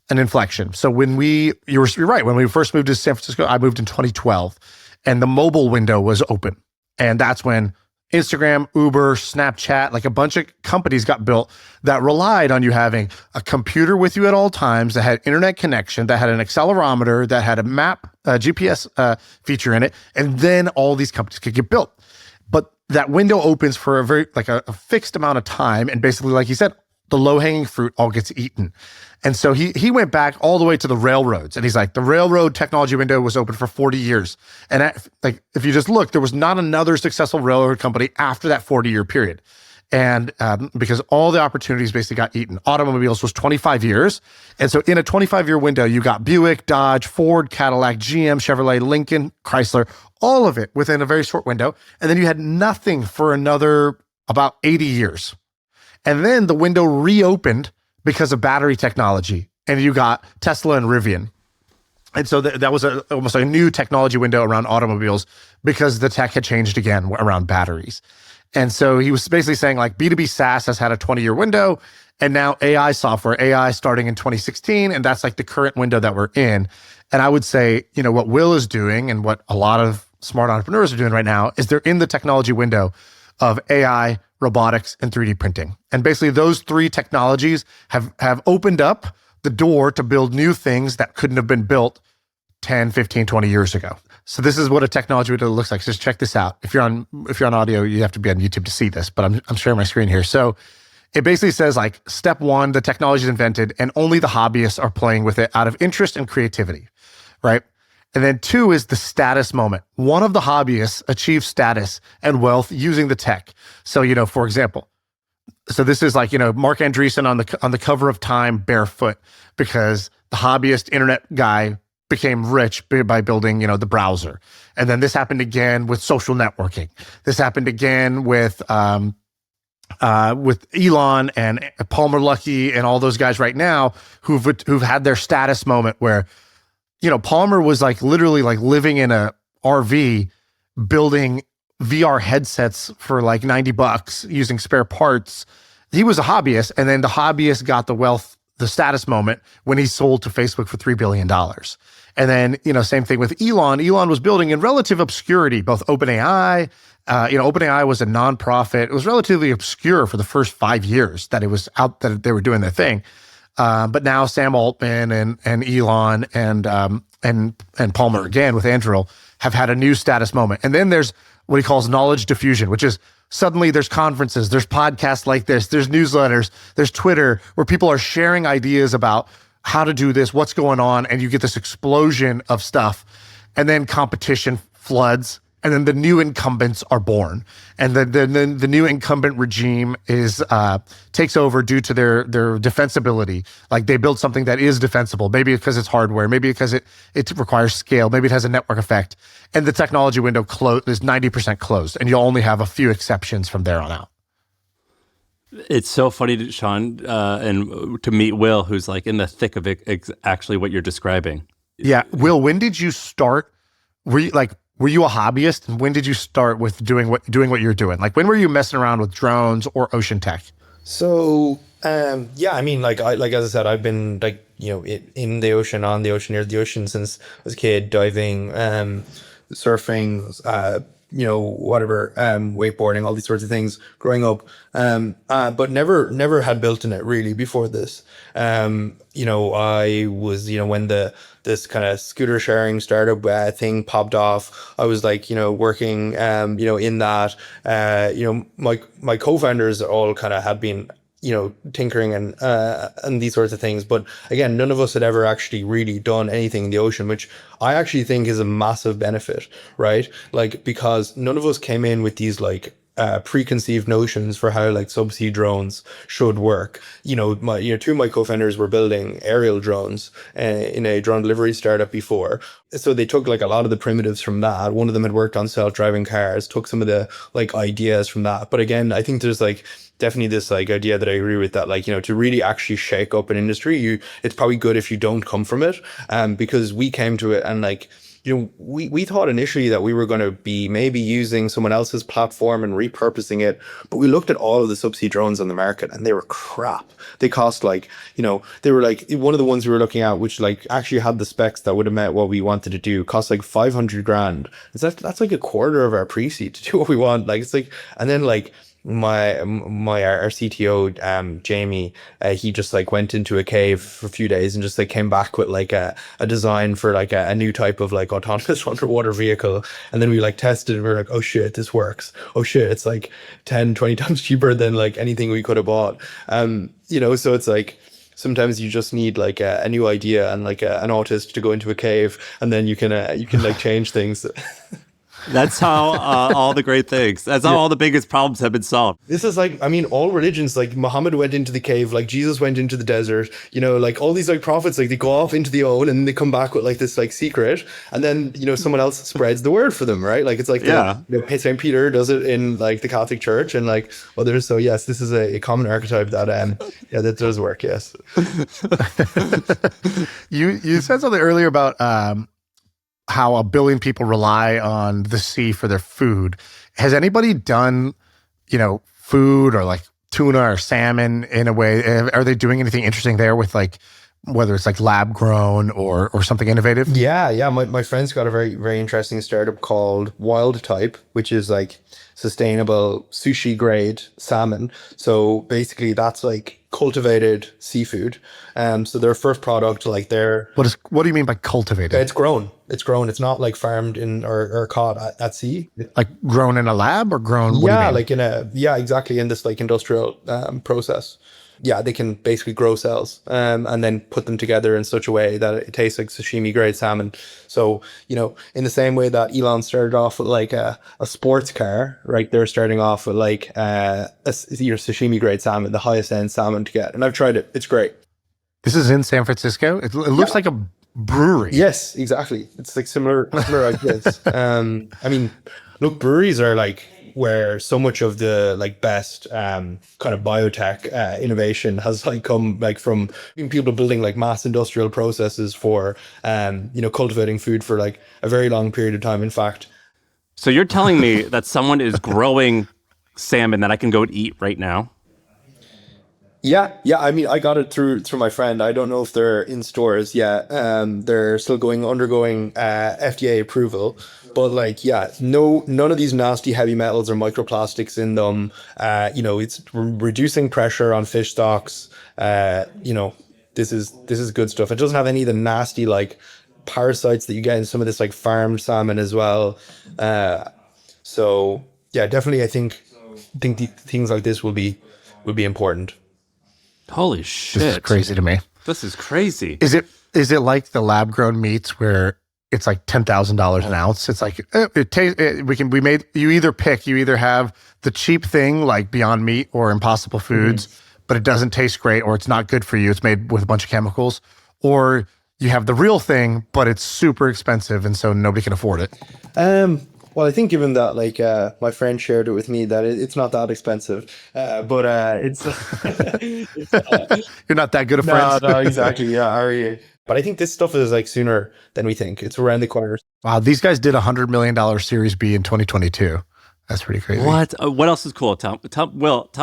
an inflection. So you're right. When we first moved to San Francisco, I moved in 2012 and the mobile window was open. And that's when Instagram, Uber, Snapchat, like a bunch of companies got built that relied on you having a computer with you at all times, that had internet connection, that had an accelerometer, that had a map, GPS feature in it, and then all these companies could get built. But that window opens for a fixed amount of time, and basically, like you said, the low-hanging fruit all gets eaten. And so he went back all the way to the railroads, and he's like, the railroad technology window was open for 40 years. And if you just look, there was not another successful railroad company after that 40-year period. And because all the opportunities basically got eaten. Automobiles was 25 years. And so in a 25-year window, you got Buick, Dodge, Ford, Cadillac, GM, Chevrolet, Lincoln, Chrysler, all of it within a very short window. And then you had nothing for another about 80 years. And then the window reopened because of battery technology. And you got Tesla and Rivian. And so that was almost a new technology window around automobiles because the tech had changed again around batteries. And so he was basically saying like B2B SaaS has had a 20-year window and now AI software, AI starting in 2016. And that's like the current window that we're in. And I would say, what Will is doing and what a lot of smart entrepreneurs are doing right now is they're in the technology window of AI, robotics, and 3D printing. And basically those three technologies have opened up the door to build new things that couldn't have been built 10, 15, 20 years ago. So this is what a technology window looks like. So just check this out. If you're on audio, you have to be on YouTube to see this, but I'm sharing my screen here. So it basically says like step one, the technology is invented and only the hobbyists are playing with it out of interest and creativity, right? And then two is the status moment. One of the hobbyists achieves status and wealth using the tech. So, for example, so this is like, Mark Andreessen on the cover of Time barefoot because the hobbyist internet guy became rich by building, the browser. And then this happened again with social networking. This happened again with Elon and Palmer Luckey and all those guys right now who've had their status moment where, Palmer was like literally like living in a RV building VR headsets for like $90 using spare parts. He was a hobbyist, and then the hobbyist got the status moment when he sold to Facebook for $3 billion. And then, same thing with Elon. Elon was building in relative obscurity, both OpenAI. OpenAI was a nonprofit. It was relatively obscure for the first 5 years that it was out, that they were doing their thing. But now Sam Altman and Elon and Palmer again with Anduril have had a new status moment. And then there's what he calls knowledge diffusion, which is suddenly there's conferences, there's podcasts like this, there's newsletters, there's Twitter, where people are sharing ideas about how to do this, what's going on, and you get this explosion of stuff. And then competition floods, and then the new incumbents are born. And the new incumbent regime takes over due to their defensibility. Like they build something that is defensible, maybe because it's hardware, maybe because it requires scale, maybe it has a network effect. And the technology window is 90% closed, and you'll only have a few exceptions from there on out. It's so funny, Shaan, and to meet Will, who's like in the thick of it, actually what you're describing. Yeah. Will, when did you start? Were you a hobbyist? And when did you start with doing what you're doing? Like, when were you messing around with drones or ocean tech? So, as I said, I've been in the ocean, on the ocean, near the ocean since I was a kid, diving, surfing, wakeboarding, all these sorts of things growing up. But never had built in it really before this. I was, when this kind of scooter sharing startup thing popped off, I was working, in that, my co-founders all kind of had been, tinkering and these sorts of things. But again, none of us had ever actually really done anything in the ocean, which I actually think is a massive benefit, right? Because none of us came in with these preconceived notions for how subsea drones should work. Two of my co-founders were building aerial drones in a drone delivery startup before. So they took a lot of the primitives from that. One of them had worked on self-driving cars, took some of the ideas from that. But again, I think there's definitely this idea that I agree with, that to really actually shake up an industry, it's probably good if you don't come from it. Because we came to it and we thought initially that we were going to be maybe using someone else's platform and repurposing it, but we looked at all of the subsea drones on the market and they were crap. They cost they were one of the ones we were looking at, which actually had the specs that would have met what we wanted to do, cost $500,000. That's a quarter of our pre-seed to do what we want. And then our CTO, Jamie, he just went into a cave for a few days and just came back with a design for a new type of autonomous underwater vehicle. And then we tested and we were oh shit, this works. Oh shit, it's 10, 20 times cheaper than anything we could have bought. So it's sometimes you just need a new idea and an autist to go into a cave, and then you can change things. That's how all the great things, that's how all the biggest problems have been solved. This is all religions, Muhammad went into the cave, Jesus went into the desert, all these prophets, they go off into the own and then they come back with this secret, and then, someone else spreads the word for them, right? St. Peter does it in the Catholic Church and others. So yes, this is a common archetype that, that does work. Yes. You said something earlier about, how 1 billion people rely on the sea for their food. Has anybody done, food or tuna or salmon in a way? Are they doing anything interesting there with whether it's lab grown or something innovative? Yeah. My friend's got a very, very interesting startup called Wild Type, which is sustainable sushi grade salmon. So basically that's cultivated seafood. So their first product, what do you mean by cultivated? It's grown. It's not farmed in or caught at sea. Grown in a lab or grown? Exactly, in this industrial process. Yeah, they can basically grow cells and then put them together in such a way that it tastes like sashimi grade salmon. So, in the same way that Elon started off with a sports car, right? They're starting off with your sashimi grade salmon, the highest end salmon to get. And I've tried it. It's great. This is in San Francisco. It looks like a brewery. Yes, exactly. It's similar ideas. Look, breweries are where so much of the best kind of biotech innovation has come from people building mass industrial processes for cultivating food for a very long period of time. In fact, So you're telling me that someone is growing salmon that I can go and eat right now? Yeah, yeah. I mean, I got it through my friend. I don't know if they're in stores yet. They're still undergoing FDA approval. But like, yeah, none of these nasty heavy metals or microplastics in them. It's reducing pressure on fish stocks. This is good stuff. It doesn't have any of the nasty like parasites that you get in some of this like farmed salmon as well. So yeah, definitely. I think things like this will be important. Holy This is shit. crazy to me. This is crazy. Is it like the lab grown meats where it's like $10,000 an ounce? It's like it tastes. You either have the cheap thing like Beyond Meat or Impossible Foods, but it doesn't taste great or it's not good for you. It's made with a bunch of chemicals, or you have the real thing, but it's super expensive and so nobody can afford it. Well, I think given that like my friend shared it with me that it's not that expensive, but it's You're not that good of no, friends. no, exactly, yeah, Arie. But I think this stuff is like sooner than we think. It's around the corner. Wow, these guys did $100 million Series B in 2022. That's pretty crazy. What? What else is cool? Tell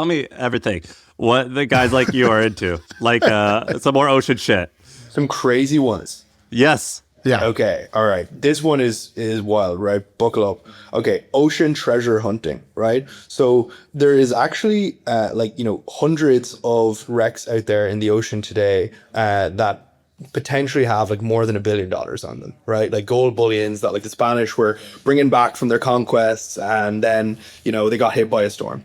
me everything. What the guys like you are into? Like some more ocean shit. Some crazy ones. Yes. Yeah. Okay. All right. This one is wild, right? Buckle up. Okay. Ocean treasure hunting, right? So there is actually hundreds of wrecks out there in the ocean today that potentially have like more than $1 billion on them, right? Like gold bullions that like the Spanish were bringing back from their conquests, and then they got hit by a storm,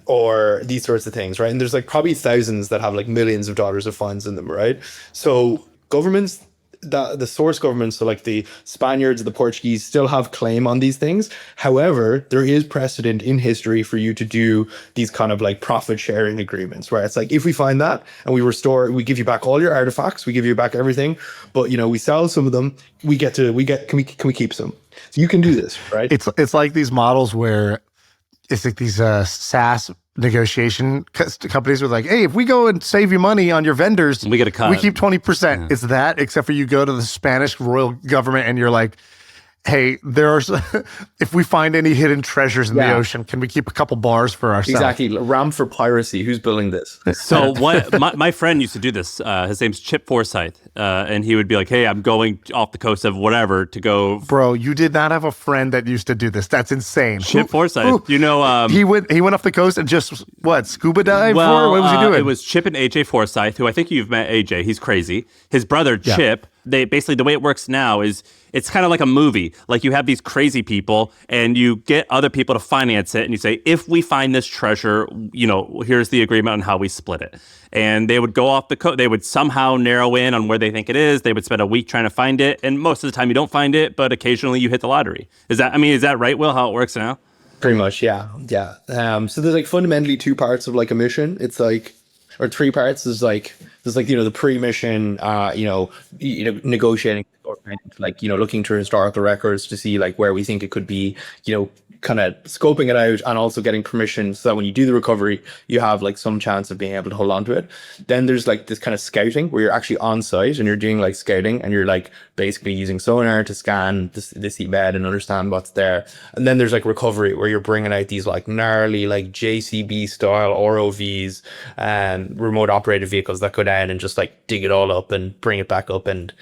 or these sorts of things, right? And there's like probably thousands that have like millions of dollars of funds in them, right? So governments, the source governments, so like the Spaniards, the Portuguese, still have claim on these things. However, there is precedent in history for you to do these kind of like profit sharing agreements, where it's like, if we find that and we give you back all your artifacts, we give you back everything, but we sell some of them, can we keep some? So you can do this, right? It's like these models where it's like these SaaS negotiation companies with like, hey, if we go and save you money on your vendors, we get a cut. We keep 20%. Yeah. It's that, except for you go to the Spanish royal government and you're like, hey, if we find any hidden treasures in the ocean, can we keep a couple bars for ourselves? Exactly. Ramp for piracy. Who's building this? So my friend used to do this. His name's Chip Forsyth. And he would be like, hey, I'm going off the coast of whatever to go. Bro, you did not have a friend that used to do this. That's insane. Chip Forsyth. He went off the coast and just, scuba dive? Well, what was he doing? It was Chip and AJ Forsyth, who I think you've met. AJ, he's crazy. His brother, Chip, they basically, the way it works now is it's kind of like a movie. Like you have these crazy people and you get other people to finance it and you say, if we find this treasure, here's the agreement on how we split it. And they would go off the coast. They would somehow narrow in on where they think it is. They would spend a week trying to find it. And most of the time you don't find it, but occasionally you hit the lottery. Is that right, Will, how it works now? Pretty much, yeah. Yeah. So there's like fundamentally two parts of like a mission. It's like, or three parts. There's the pre-mission, negotiating, or like, looking through historical records to see like where we think it could be, kind of scoping it out and also getting permission so that when you do the recovery, you have like some chance of being able to hold on to it. Then there's like this kind of scouting where you're actually on site and you're doing like scouting and you're like basically using sonar to scan the seabed and understand what's there. And then there's like recovery where you're bringing out these like gnarly like JCB style ROVs and remote operated vehicles that go down and just like dig it all up and bring it back up, and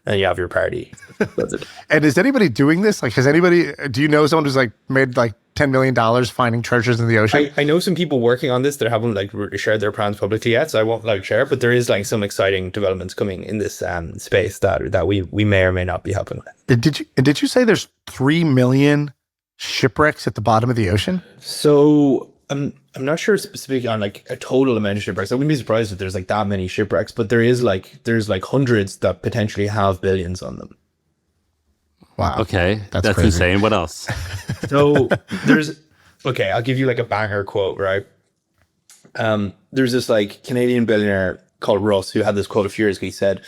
you have your party. That's it. And is anybody doing this? Like, do you know someone who's like made like $10 million finding treasures in the ocean? I know some people working on this that haven't like really shared their plans publicly yet, so I won't like share, but there is like some exciting developments coming in this space that we may or may not be helping with. Did you say there's 3 million shipwrecks at the bottom of the ocean? So I'm not sure specifically on like a total amount of shipwrecks. I wouldn't be surprised if there's like that many shipwrecks, but there's like hundreds that potentially have billions on them. Wow. Okay. That's insane. What else? So I'll give you like a banger quote, right? There's this like Canadian billionaire called Russ who had this quote a few years ago. He said,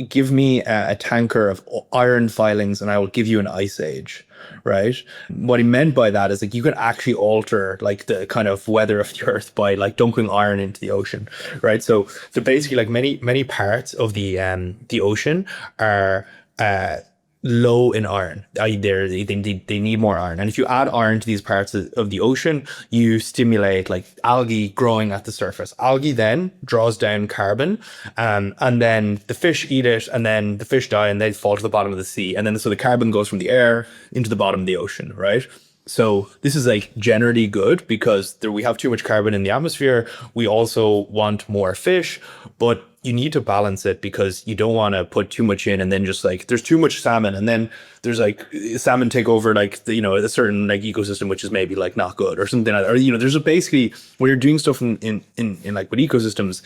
give me a tanker of iron filings and I will give you an ice age. Right. What he meant by that is like you can actually alter like the kind of weather of the earth by like dumping iron into the ocean. Right. So basically like many parts of the ocean are low in iron. They need more iron. And if you add iron to these parts of the ocean, you stimulate like algae growing at the surface. Algae then draws down carbon, and then the fish eat it, and then the fish die and they fall to the bottom of the sea. And then so the carbon goes from the air into the bottom of the ocean, right? So this is like generally good because we have too much carbon in the atmosphere. We also want more fish, but you need to balance it because you don't want to put too much in and then just like there's too much salmon and then there's like salmon take over like the, a certain like ecosystem which is maybe like not good or something like that. Or there's basically when you're doing stuff in like with ecosystems,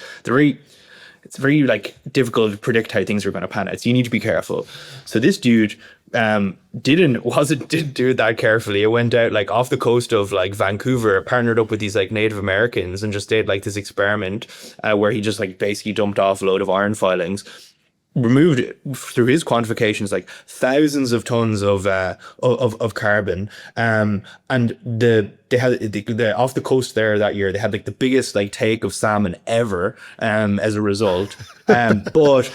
it's very like difficult to predict how things are going to pan out. So you need to be careful. So this dude didn't do it that carefully. It went out like off the coast of like Vancouver, partnered up with these like Native Americans and just did like this experiment where he just like basically dumped off a load of iron filings, removed through his quantifications like thousands of tons of carbon, and they had off the coast there that year they had like the biggest like take of salmon ever as a result, but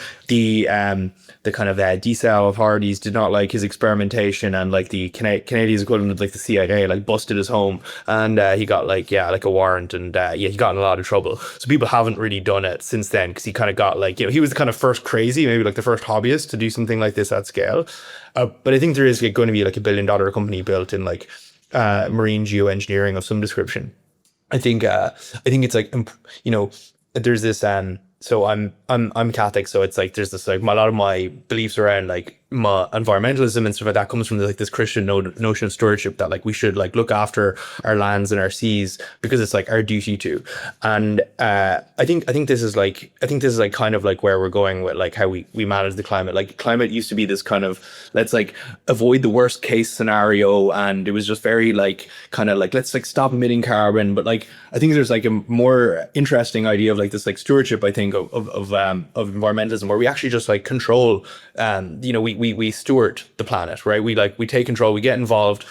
the kind of desal authorities did not like his experimentation, and like the Canadians equivalent of like the CIA like busted his home, and he got like a warrant, and he got in a lot of trouble. So people haven't really done it since then because he kind of got like he was the kind of first crazy, maybe like the first hobbyist to do something like this at scale. But I think there is going to be like $1 billion company built in like marine geoengineering of some description. I think it's like there's this so I'm Catholic, so it's like there's this like a lot of my beliefs around like my environmentalism and stuff like that comes from like this Christian notion of stewardship that like we should like look after our lands and our seas because it's like our duty to. And I think this is like kind of like where we're going with like how we manage the climate. Like climate used to be this kind of let's like avoid the worst case scenario, and it was just very like kind of like let's like stop emitting carbon. But like I think there's like a more interesting idea of like this like stewardship, I think, of environmentalism, where we actually just like control we steward the planet, right? We take control, we get involved.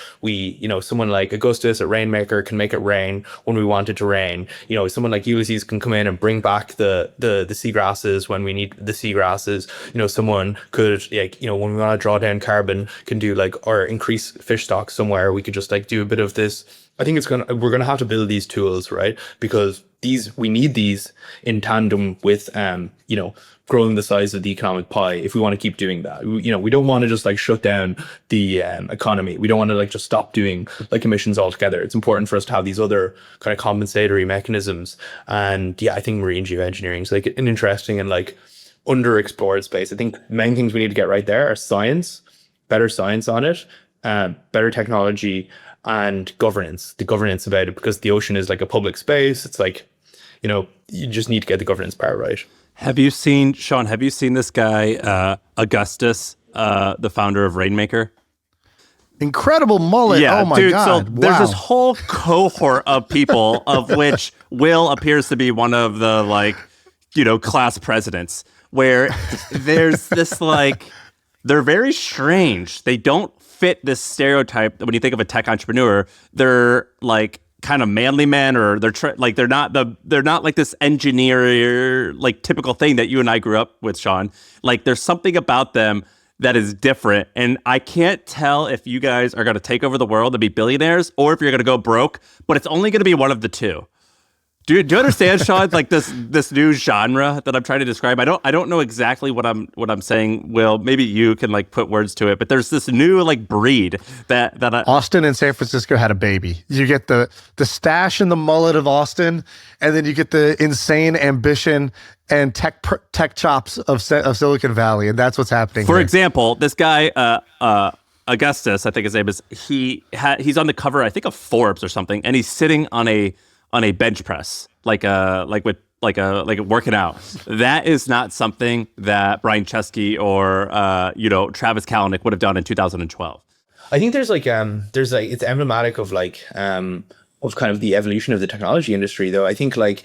Someone like Augustus, a rainmaker, can make it rain when we want it to rain. Someone like Ulysses can come in and bring back the seagrasses when we need the seagrasses. Someone could when we want to draw down carbon can do like or increase fish stocks somewhere. We could just like do a bit of this. I think we're gonna have to build these tools, right? Because we need these in tandem with growing the size of the economic pie if we want to keep doing that. We don't want to just like shut down the economy. We don't want to like just stop doing like emissions altogether. It's important for us to have these other kind of compensatory mechanisms. And I think marine geoengineering is like an interesting and like underexplored space. I think the main things we need to get right there are science, better science on it, better technology, and governance. The governance about it, because the ocean is like a public space. It's like, you just need to get the governance part right. Shaan, have you seen this guy, Augustus, the founder of Rainmaker? Incredible mullet. Yeah, oh my dude, God. So wow. there's this whole cohort of people of which Will appears to be one of the like, class presidents, where there's this like, they're very strange. They don't fit this stereotype that when you think of a tech entrepreneur, they're like kind of manly men, or they're not like this engineer like typical thing that you and I grew up with, Shaan. Like there's something about them that is different, and I can't tell if you guys are going to take over the world and be billionaires, or if you're going to go broke. But it's only going to be one of the two. Do you understand, Shaan? Like this new genre that I'm trying to describe. I don't know exactly what I'm saying. Will, maybe you can like put words to it. But there's this new like breed that Austin and San Francisco had a baby. You get the stash and the mullet of Austin, and then you get the insane ambition and tech chops of Silicon Valley, and that's what's happening. For here. example, this guy Augustus, I think his name is. He's on the cover, I think, of Forbes or something, and he's sitting on a bench press, like working out. That is not something that Brian Chesky or Travis Kalanick would have done in 2012. I think there's like it's emblematic of like kind of the evolution of the technology industry, though. I think like,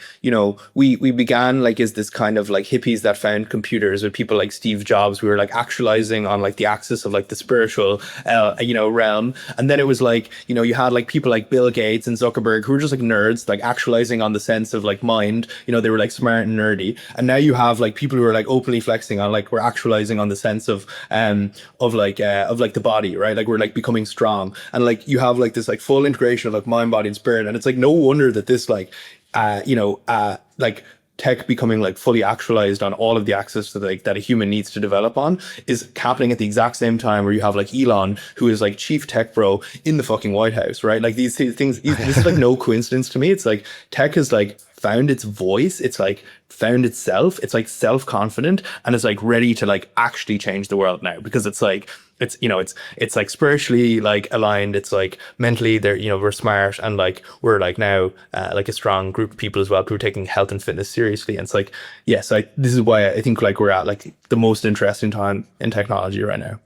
we began like as this kind of like hippies that found computers, with people like Steve Jobs. We were like actualizing on like the axis of like the spiritual realm. And then it was like, you had like people like Bill Gates and Zuckerberg, who were just like nerds, like actualizing on the sense of like mind. They were like smart and nerdy. And now you have like people who are like openly flexing on like, we're actualizing on the sense of like the body, right? Like we're like becoming strong. And like you have like this like full integration of like mind, body, and spirit. And it's like no wonder that this like like tech becoming like fully actualized on all of the axes that a human needs to develop on is happening at the exact same time where you have like Elon, who is like chief tech bro in the fucking White House, right? Like these things, this is like no coincidence to me. It's like tech has like found its voice. It's like found itself. It's like self-confident, and it's like ready to like actually change the world now, because it's like, it's like spiritually like aligned. It's like mentally we're smart, and like we're like now like a strong group of people as well who are taking health and fitness seriously. And it's like, yes, this is why I think like we're at like the most interesting time in technology right now.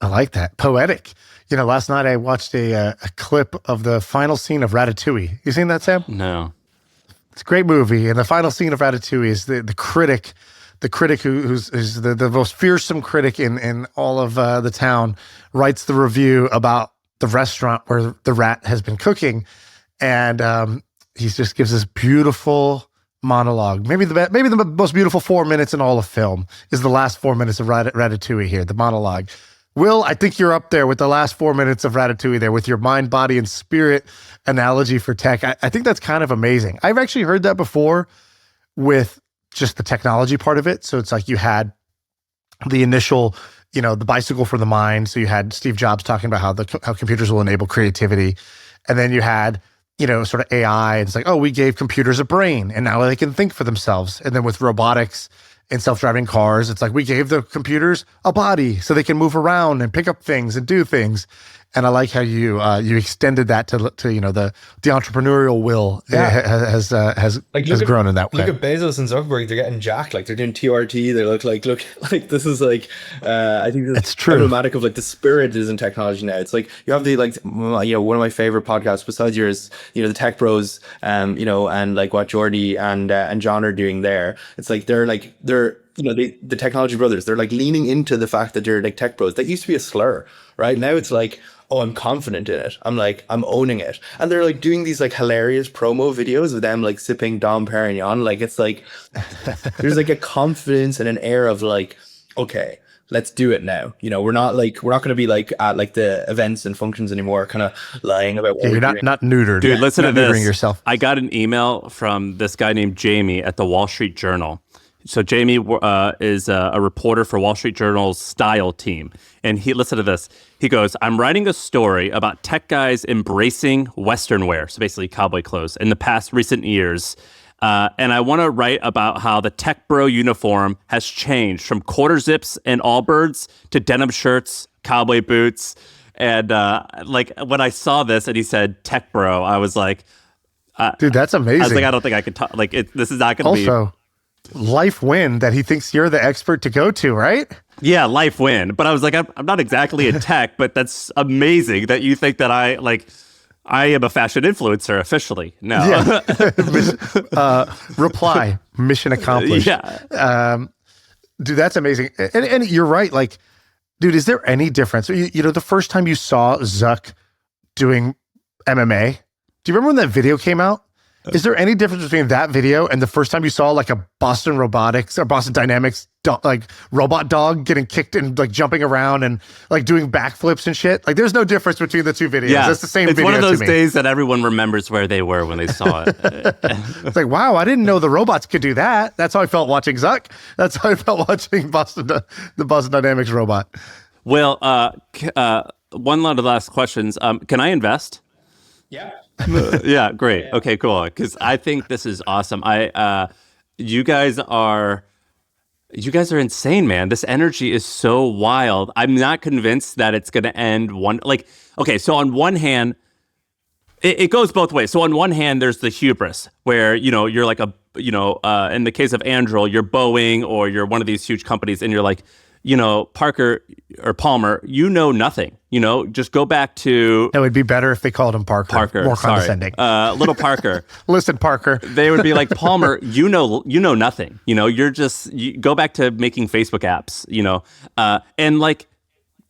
I like that. Poetic. Last night I watched a clip of the final scene of Ratatouille. You seen that, Sam? No. It's a great movie. And the final scene of Ratatouille is the critic who's the most fearsome critic in all of the town, writes the review about the restaurant where the rat has been cooking. And he just gives this beautiful monologue. Maybe the most beautiful 4 minutes in all of film is the last 4 minutes of Ratatouille here, the monologue. Will, I think you're up there with the last 4 minutes of Ratatouille there with your mind, body, and spirit analogy for tech. I think that's kind of amazing. I've actually heard that before with just the technology part of it. So it's like you had the initial, the bicycle for the mind. So you had Steve Jobs talking about how computers will enable creativity. And then you had, sort of AI. And it's like, oh, we gave computers a brain and now they can think for themselves. And then with robotics and self-driving cars, it's like we gave the computers a body so they can move around and pick up things and do things. And I like how you extended that to the entrepreneurial will has grown in that way. Look at Bezos and Zuckerberg; they're getting jacked. Like they're doing TRT. They look like this is like I think this is emblematic of like the spirit is in technology now. It's like you have the like one of my favorite podcasts besides yours, the Tech Bros, and like what Jordy and John are doing there. It's like they're the technology brothers. They're like leaning into the fact that they're like tech bros. That used to be a slur, right? Now it's like, oh, I'm confident in it. I'm owning it. And they're like doing these like hilarious promo videos of them like sipping Dom Perignon. Like it's like, there's like a confidence and an air of like, okay, let's do it now. We're not going to be like at like the events and functions anymore, kind of lying about what you're not neutered. Dude, listen to this. Yourself. I got an email from this guy named Jamie at the Wall Street Journal. So Jamie is a reporter for Wall Street Journal's style team. And listen to this. He goes, I'm writing a story about tech guys embracing Western wear, so basically cowboy clothes, in the past recent years. And I want to write about how the tech bro uniform has changed from quarter zips and Allbirds to denim shirts, cowboy boots. And like when I saw this and he said tech bro, I was like, dude, that's amazing. I was like, I don't think I could talk. Like, this is not going to be. Also, life win that he thinks you're the expert to go to, right? Yeah, life win. But I was like, I'm not exactly in tech, but that's amazing that you think that I am a fashion influencer officially. No. Yeah. Reply, mission accomplished. Yeah. Dude, that's amazing. And you're right. Like, dude, is there any difference? The first time you saw Zuck doing MMA, do you remember when that video came out? Is there any difference between that video and the first time you saw like a Boston Robotics or Boston Dynamics like robot dog getting kicked and like jumping around and like doing backflips and shit? Like there's no difference between the two videos. Yeah, it's the same video. It's one of those days that everyone remembers where they were when they saw it. It's like, wow, I didn't know the robots could do that. That's how I felt watching Zuck. That's how I felt watching the Boston Dynamics robot. Well, one of the last questions. Can I invest? Yeah. Yeah, great. Yeah. Okay, cool. Because I think this is awesome. You guys are insane, man. This energy is so wild. I'm not convinced that it's going to end so on one hand, it goes both ways. So on one hand, there's the hubris where, you're like in the case of Anduril, you're Boeing or you're one of these huge companies and you're like, Parker or Palmer, nothing. Just go back to It would be better if they called him Parker. Parker, More condescending. Little Parker. Listen, Parker. They would be like, Palmer, nothing. You go back to making Facebook apps. And like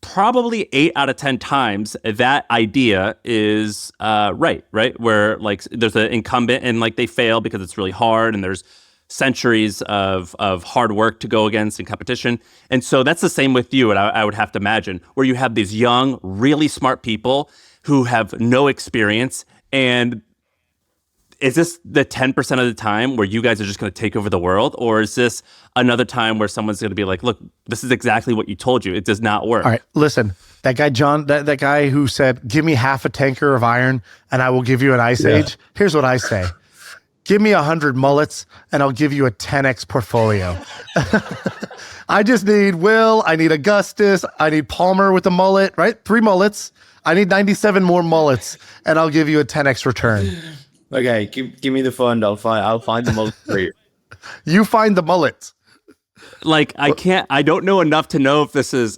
probably 8 out of 10 times that idea is right, where like there's an incumbent and like they fail because it's really hard and there's centuries of hard work to go against in competition. And so that's the same with you, and I would have to imagine, where you have these young, really smart people who have no experience. And is this the 10% of the time where you guys are just going to take over the world? Or is this another time where someone's going to be like, look, this is exactly what you told you. It does not work. All right, listen, that guy, John, that guy who said, give me half a tanker of iron and I will give you an ice age. Here's what I say. Give me 100 mullets and I'll give you a 10x portfolio. I just need Will. I need Augustus. I need Palmer with the mullet, right? 3 mullets. I need 97 more mullets and I'll give you a 10x return. Okay, give me the fund. I'll find the mullet for you. You find the mullets. Like I don't know enough to know if this is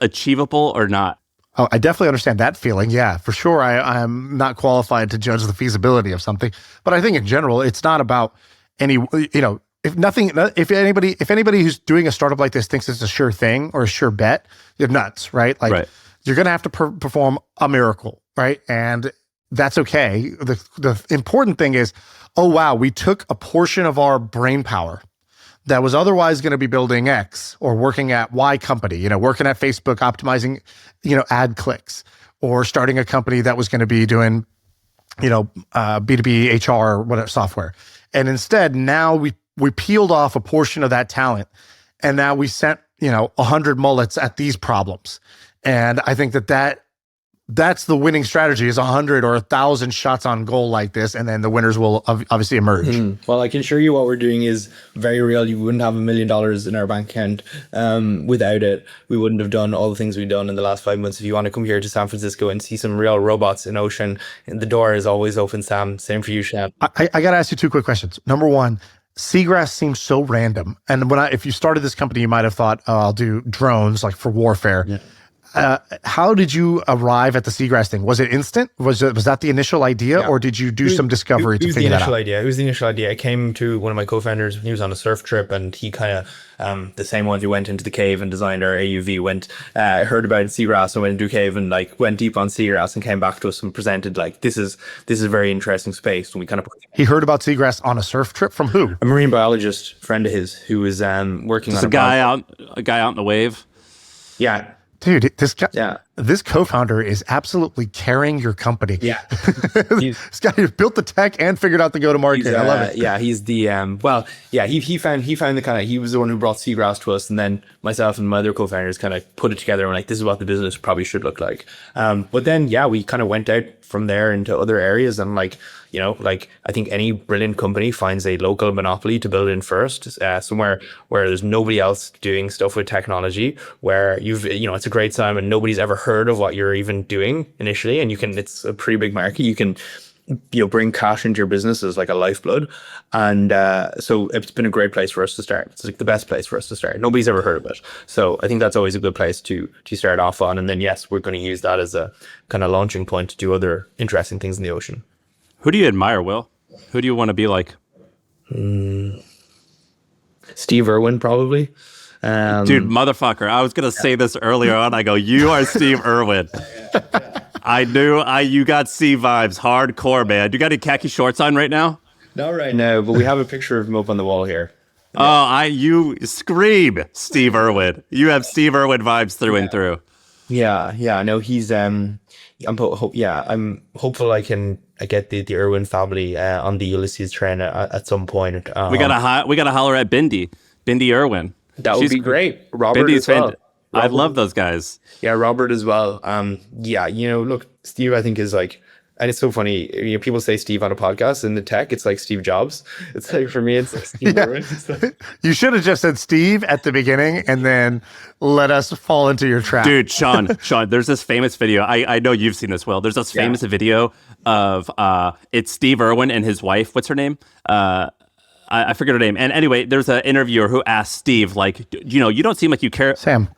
achievable or not. Oh, I definitely understand that feeling. Yeah, for sure. I'm not qualified to judge the feasibility of something, but I think in general, it's not about any, if anybody who's doing a startup like this thinks it's a sure thing or a sure bet, you're nuts, right? Like you're going to have to perform a miracle, right? And that's okay. The important thing is, oh, wow, we took a portion of our brain power that was otherwise going to be building X or working at Y company, working at Facebook, optimizing, ad clicks, or starting a company that was going to be doing, B2B HR, whatever software. And instead, now we peeled off a portion of that talent, and now we sent, 100 mullets at these problems. And I think that's the winning strategy, is 100 or 1,000 shots on goal like this, and then the winners will obviously emerge. Well, I can assure you what we're doing is very real. You wouldn't have $1 million in our bank account without it. We wouldn't have done all the things we've done in the last 5 months. If you want to come here to San Francisco and see some real robots in Ocean, the door is always open, Sam. Same for you, Shaan. I got to ask you 2 quick questions. Number one, seagrass seems so random. And if you started this company, you might have thought, oh, I'll do drones like for warfare. Yeah. How did you arrive at the seagrass thing? Was it instant? Was that the initial idea, or did you do some discovery to figure that out? It was the initial idea. I came to one of my co-founders when he was on a surf trip, and he kind of, the same ones who went into the cave and designed our AUV, heard about seagrass and went into a cave and like went deep on seagrass and came back to us and presented like, this is a very interesting space. And we kind of... He heard about seagrass on a surf trip from who? A marine biologist friend of his who was working on a guy out in the wave. Yeah. Dude, this guy, this co-founder is absolutely carrying your company. Yeah. This guy built the tech and figured out the go-to-market. I love it. Yeah, he's the, he found the kind of, he was the one who brought seagrass to us, and then myself and my other co-founders kind of put it together and like, this is what the business probably should look like. But then, we kind of went out from there into other areas, and I think any brilliant company finds a local monopoly to build in first, somewhere where there's nobody else doing stuff with technology, where it's a great time and nobody's ever heard of what you're even doing initially, and it's a pretty big market. You can bring cash into your business as like a lifeblood, and so it's been a great place for us to start. It's like the best place for us to start. Nobody's ever heard of it, so I think that's always a good place to start off on. And then we're going to use that as a kind of launching point to do other interesting things in the ocean. Who do you admire, Will? Who do you want to be like? Steve Irwin, probably. Dude, motherfucker. I was going to say this earlier on. I go, you are Steve Irwin. I knew you got C vibes, hardcore, man. You got any khaki shorts on right now? Not right now, but we have a picture of him up on the wall here. Oh, you scream Steve Irwin. You have Steve Irwin vibes through and through. Yeah. No, he's, I'm hopeful I get the Irwin family on the Ulysses train at some point. We gotta holler at Bindi Irwin. That would be great. Robert Bindi's as well. I love those guys. Yeah, Robert as well. Look, Steve, I think is like, and it's so funny. People say Steve on a podcast in the tech. It's like Steve Jobs. It's like, for me, it's like Steve Irwin. Like... You should have just said Steve at the beginning and then let us fall into your trap. Dude, Shaan, there's this famous video. I know you've seen this, Will. There's this famous video of it's Steve Irwin and his wife. What's her name? I forget her name. And anyway, there's an interviewer who asked Steve, like, you don't seem like you care. Sam.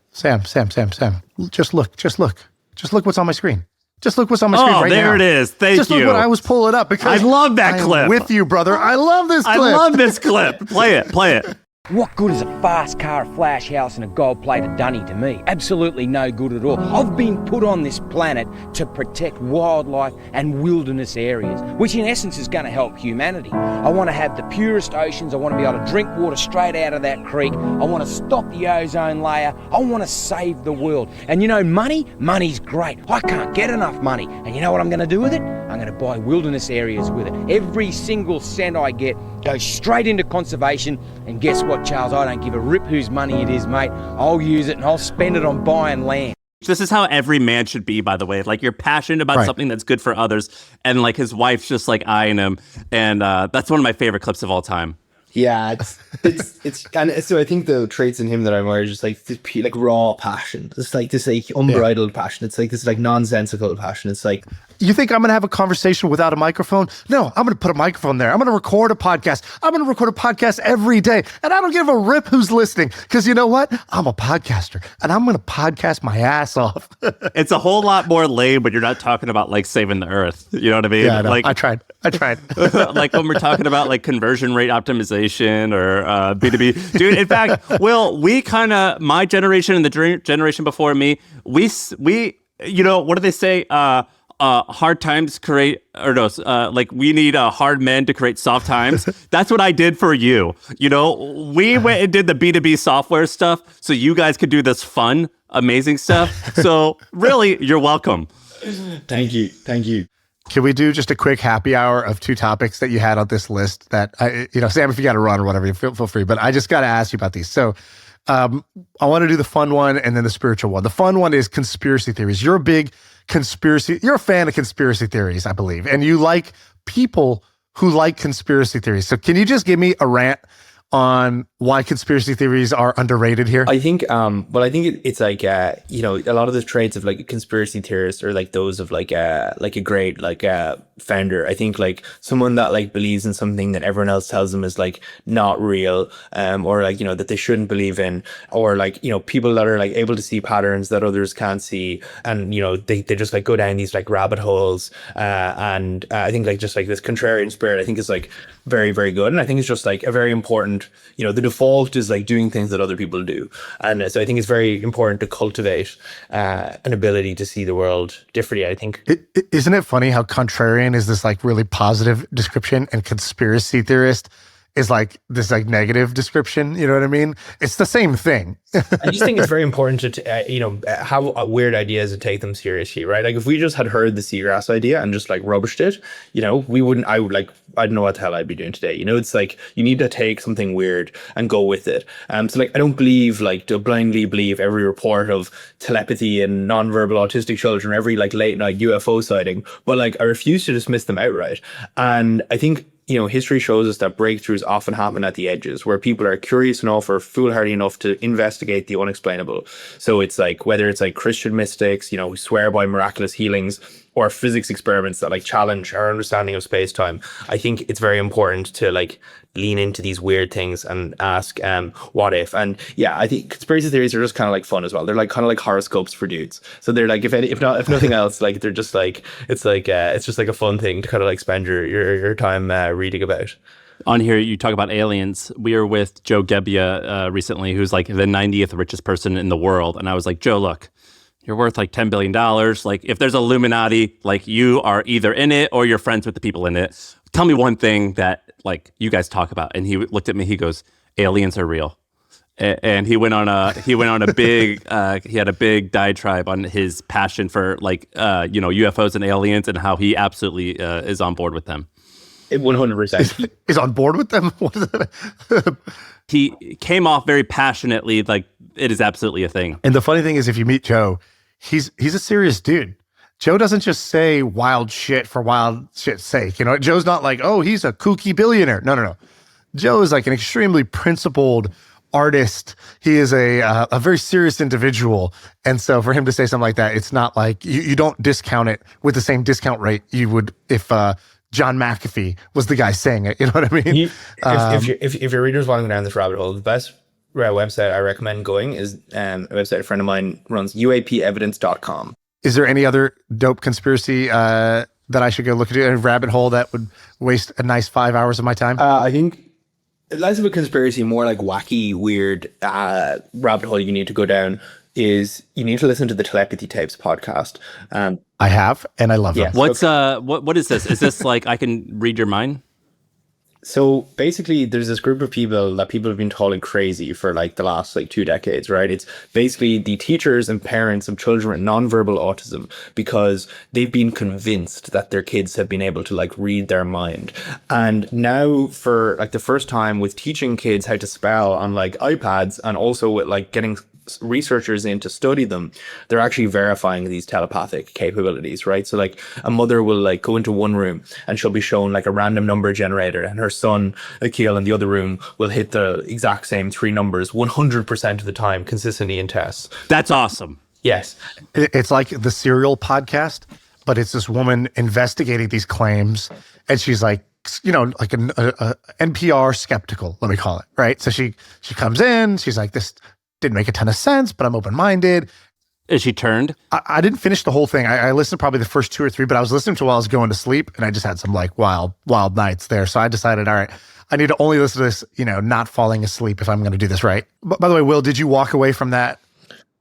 Just look what's on my screen. Just look what's on my screen right now. Oh, there it is. Thank you. Just look what I was pulling up because I love that clip. I'm with you, brother. I love this clip. I love this clip. Play it. What good is a fast car, a flash house and a gold-plated dunny to me? Absolutely no good at all. I've been put on this planet to protect wildlife and wilderness areas, which in essence is going to help humanity. I want to have the purest oceans. I want to be able to drink water straight out of that creek. I want to stop the ozone layer. I want to save the world. And money's great. I can't get enough money. And you know what I'm going to do with it? I'm going to buy wilderness areas with it. Every single cent I get goes straight into conservation. And guess what, Charles? I don't give a rip whose money it is, mate. I'll use it and I'll spend it on buying land. This is how every man should be, by the way. Like, you're passionate about something that's good for others. And like his wife's just like eyeing him. And that's one of my favorite clips of all time. Yeah, it's and so I think the traits in him that I admire is just like this like raw passion. It's like this like unbridled passion. It's like this like nonsensical passion. It's like, you think I'm going to have a conversation without a microphone? No, I'm going to put a microphone there. I'm going to record a podcast. I'm going to record a podcast every day. And I don't give a rip who's listening because you know what? I'm a podcaster and I'm going to podcast my ass off. It's a whole lot more lame when you're not talking about like saving the earth. You know what I mean? Yeah, like I tried. Like when we're talking about like conversion rate optimization or B2B. Dude, in fact, Will, we kind of, my generation and the generation before me, we what do they say? Hard times create, like we need hard men to create soft times. That's what I did for you. We went and did the B2B software stuff so you guys could do this fun, amazing stuff. So really, you're welcome. Thank you. Can we do just a quick happy hour of 2 topics that you had on this list that, Sam, if you got to run or whatever, you feel free. But I just got to ask you about these. So I want to do the fun one and then the spiritual one. The fun one is conspiracy theories. You're a fan of conspiracy theories, I believe. And you like people who like conspiracy theories. So can you just give me a rant on why conspiracy theories are underrated here? I think, it's like, a lot of the traits of like a conspiracy theorist are like those of like a great founder. I think like someone that like believes in something that everyone else tells them is like not real, or like, that they shouldn't believe in, or like, people that are like able to see patterns that others can't see. And, they just like go down these like rabbit holes. And I think like just like this contrarian spirit, I think is like very, very good. And I think it's just like a very important, the default is like doing things that other people do. And so I think it's very important to cultivate an ability to see the world differently, I think. Isn't it funny how contrarian is this like really positive description and conspiracy theorist is like this like negative description? You know what I mean? It's the same thing. I just think it's very important to, have weird ideas and take them seriously, right? Like if we just had heard the seagrass idea and just like rubbished it, I don't know what the hell I'd be doing today. It's like you need to take something weird and go with it. So like I don't believe to blindly believe every report of telepathy and nonverbal autistic children, every like late night UFO sighting, but like I refuse to dismiss them outright. And I think history shows us that breakthroughs often happen at the edges where people are curious enough or foolhardy enough to investigate the unexplainable. So it's like, whether it's like Christian mystics, who swear by miraculous healings, or physics experiments that like challenge our understanding of space-time, I think it's very important to like lean into these weird things and ask, what if? And yeah, I think conspiracy theories are just kind of like fun as well. They're like kind of like horoscopes for dudes. So they're like, if nothing else, like they're just like, it's just like a fun thing to kind of like spend your time reading about. On here, you talk about aliens. We were with Joe Gebbia recently, who's like the 90th richest person in the world. And I was like, Joe, look, you're worth like $10 billion. Like if there's Illuminati, like you are either in it or you're friends with the people in it. Tell me one thing that like you guys talk about. And he looked at me, he goes, aliens are real. And he went on a big, he had a big diatribe on his passion for like, UFOs and aliens and how he absolutely is on board with them. 100%. Is on board with them? What is that? He came off very passionately, like it is absolutely a thing. And the funny thing is, if you meet Joe, he's a serious dude. Joe doesn't just say wild shit for wild shit's sake. Joe's not like, oh, he's a kooky billionaire. No. Joe is like an extremely principled artist. He is a very serious individual. And so for him to say something like that, it's not like you don't discount it with the same discount rate you would if John McAfee was the guy saying it. You know what I mean? If your readers want to go down this rabbit hole, the best website I recommend going is a website a friend of mine runs, uapevidence.com. Is there any other dope conspiracy that I should go look into, a rabbit hole that would waste a nice 5 hours of my time? I think less of a conspiracy, more like wacky, weird rabbit hole you need to go down is you need to listen to the Telepathy Tapes podcast. I have, and I love them. What's what is this? Is this like I can read your mind? So basically, there's this group of people that people have been calling crazy for like the last like 2 decades, right? It's basically the teachers and parents of children with nonverbal autism, because they've been convinced that their kids have been able to like read their mind. And now for like the first time with teaching kids how to spell on like iPads, and also with like getting researchers in to study them, they're actually verifying these telepathic capabilities, right? So like a mother will like go into one room and she'll be shown like a random number generator, and her son Akil in the other room will hit the exact same 3 numbers 100% of the time consistently in tests. That's awesome. Yes. It's like the Serial podcast, but it's this woman investigating these claims, and she's like, you know, like an NPR skeptical, let me call it, right? So she comes in, she's like, this didn't make a ton of sense, but I'm open-minded. Is she turned? I didn't finish the whole thing. I listened probably the first 2 or 3, but I was listening to it while I was going to sleep, and I just had some like wild nights there. So I decided, all right, I need to only listen to this, you know, not falling asleep if I'm going to do this right. But by the way, Will, did you walk away from that,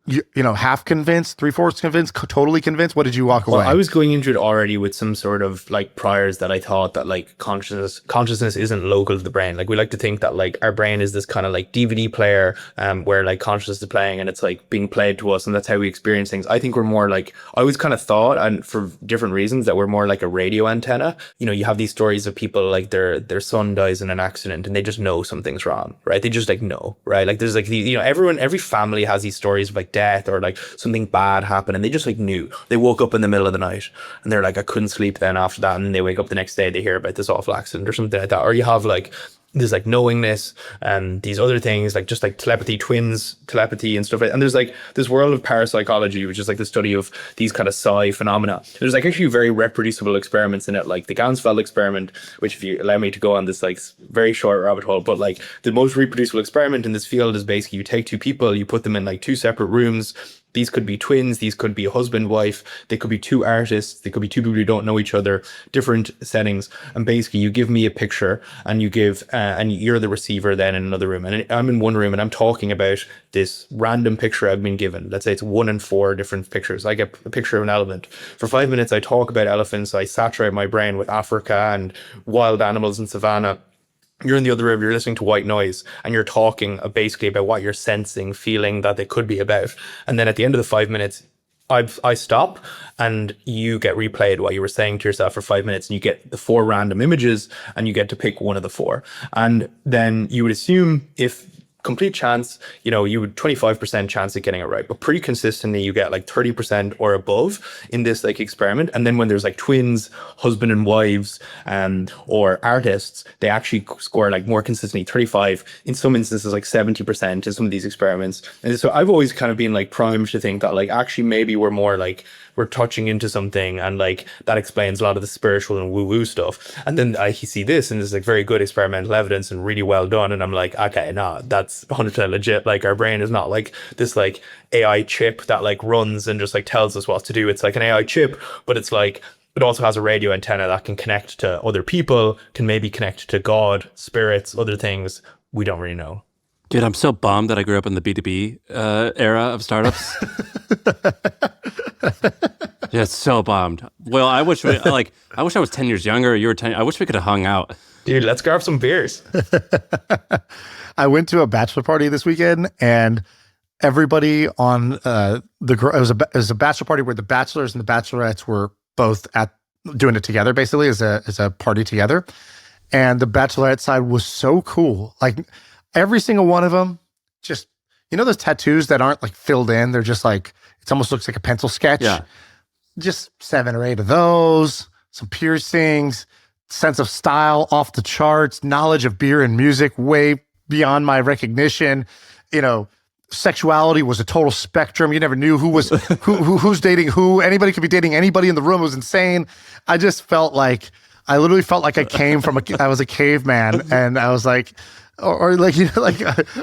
you know, half convinced, 3/4 convinced, totally convinced? What did you walk away? Well, I was going into it already with some sort of like priors that I thought that like consciousness isn't local to the brain. Like we like to think that like our brain is this kind of like DVD player where like consciousness is playing and it's like being played to us, and that's how we experience things. I think we're more like, I always kind of thought, and for different reasons, that we're more like a radio antenna. You know, you have these stories of people like their son dies in an accident and they just know something's wrong, right? They just like know, right? Like there's like the, you know, every family has these stories of like death or like something bad happened, and they just like knew. They woke up in the middle of the night and they're like, I couldn't sleep then after that, and then they wake up the next day, they hear about this awful accident or something like that. Or you have like this like knowingness and these other things like just like twins telepathy and stuff like that. And there's like this world of parapsychology, which is like the study of these kind of psi phenomena. There's like actually very reproducible experiments in it, like the Gansfeld experiment, which, if you allow me to go on this like very short rabbit hole, but like the most reproducible experiment in this field is basically you take 2 people, you put them in like 2 separate rooms. These could be twins, these could be a husband, wife, they could be 2 artists, they could be 2 people who don't know each other, different settings. And basically you give me a picture and you give, and you're the receiver then in another room. And I'm in one room and I'm talking about this random picture I've been given. Let's say it's 1 in 4 different pictures. I get a picture of an elephant. For 5 minutes, I talk about elephants. I saturate my brain with Africa and wild animals in savannah. You're in the other room, you're listening to white noise, and you're talking basically about what you're sensing, feeling that they could be about. And then at the end of the 5 minutes, I stop and you get replayed what you were saying to yourself for 5 minutes, and you get the 4 random images and you get to pick one of the 4. And then you would assume, if complete chance, you know, you would 25% chance of getting it right, but pretty consistently you get like 30% or above in this like experiment. And then when there's like twins, husband and wives, or artists, they actually score like more consistently 35, in some instances like 70% in some of these experiments. And so I've always kind of been like primed to think that like actually maybe we're more like we're touching into something, and like that explains a lot of the spiritual and woo-woo stuff. And then I see this and there's like very good experimental evidence and really well done, and I'm like, okay, no, that's 100% legit. Like our brain is not like this like AI chip that like runs and just like tells us what to do. It's like an AI chip, but it's like it also has a radio antenna that can connect to other people, can maybe connect to God, spirits, other things. We don't really know. Dude, I'm so bummed that I grew up in the B2B era of startups. Yeah, so bummed. Well, I wish I was 10 years younger. You were 10. I wish we could have hung out. Dude, let's grab some beers. I went to a bachelor party this weekend, and everybody on it was a bachelor party where the bachelors and the bachelorettes were both doing it together, basically as a party together. And the bachelorette side was so cool. Like every single one of them, just, you know, those tattoos that aren't like filled in. They're just like, it almost looks like a pencil sketch. Yeah. Just 7 or 8 of those, some piercings, sense of style off the charts, knowledge of beer and music way beyond my recognition. You know, sexuality was a total spectrum. You never knew who's dating who. Anybody could be dating anybody in the room. It was insane. I just felt like I literally felt like I was a caveman, and I was like, or like, like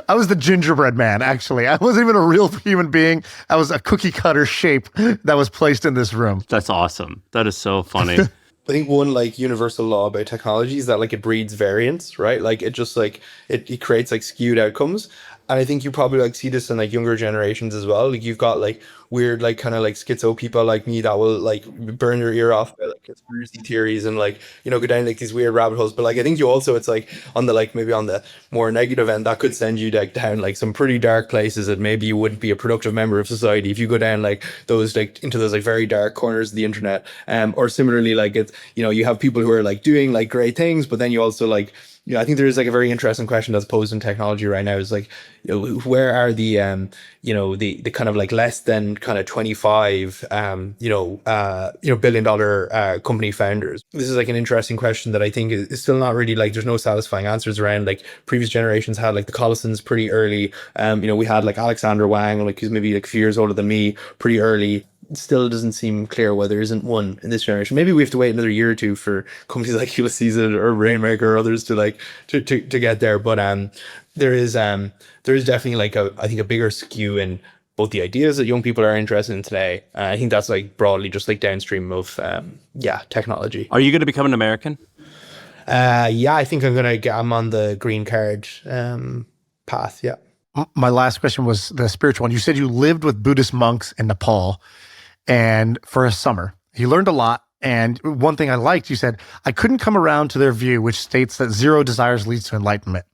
I was the gingerbread man. Actually, I wasn't even a real human being. I was a cookie cutter shape that was placed in this room. That's awesome. That is so funny. I think one like universal law about technology is that like it breeds variance, right? Like it just like it creates like skewed outcomes. And I think you probably like see this in like younger generations as well. Like you've got like weird like kind of like schizo people like me that will like burn your ear off by like conspiracy theories and like go down like these weird rabbit holes. But like I think you also, it's like on the like maybe on the more negative end, that could send you like down like some pretty dark places that maybe you wouldn't be a productive member of society if you go down like those like into those like very dark corners of the internet. Or similarly, like it's you have people who are like doing like great things, but then you also like I think there is like a very interesting question that's posed in technology right now is like, where are the, the kind of like less than kind of 25, $1 billion company founders. This is like an interesting question that I think is still not really like, there's no satisfying answers around. Like previous generations had like the Collisons pretty early. We had like Alexander Wang, like who's maybe like a few years older than me, pretty early. Still doesn't seem clear why there isn't one in this generation. Maybe we have to wait another year or two for companies like Ulysses or Rainmaker or others to like to get there. But there is definitely like I think a bigger skew in both the ideas that young people are interested in today. I think that's like broadly just like downstream of technology. Are you going to become an American? I think I'm on the green card path. Yeah. My last question was the spiritual one. You said you lived with Buddhist monks in Nepal and for a summer. You learned a lot. And one thing I liked, you said, I couldn't come around to their view, which states that zero desires leads to enlightenment.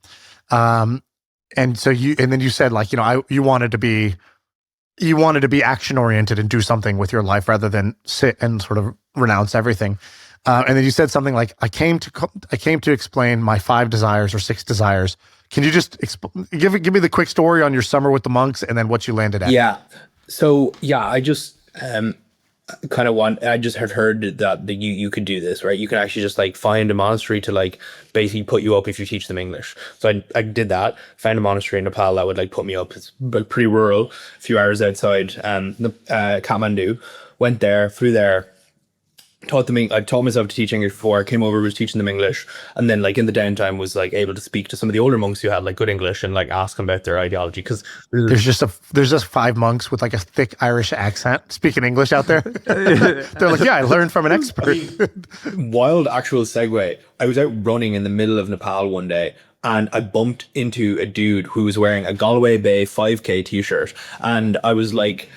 And then you said like, you wanted to be action oriented and do something with your life rather than sit and sort of renounce everything. And then you said something like, I came to explain my 5 desires or 6 desires. Can you just give me the quick story on your summer with the monks and then what you landed at? Yeah. So I just I just had heard that you could do this, right? You can actually just like find a monastery to like basically put you up if you teach them English. So I did that, found a monastery in Nepal that would like put me up. It's pretty rural, a few hours outside Kathmandu. Went there, flew there. I taught myself to teach English before. I came over, was teaching them English, and then like in the downtime was like able to speak to some of the older monks who had like good English and like ask them about their ideology. Because there's just 5 monks with like a thick Irish accent speaking English out there. They're like, yeah, I learned from an expert. Wild actual segue. I was out running in the middle of Nepal one day, and I bumped into a dude who was wearing a Galway Bay 5K t-shirt, and I was like,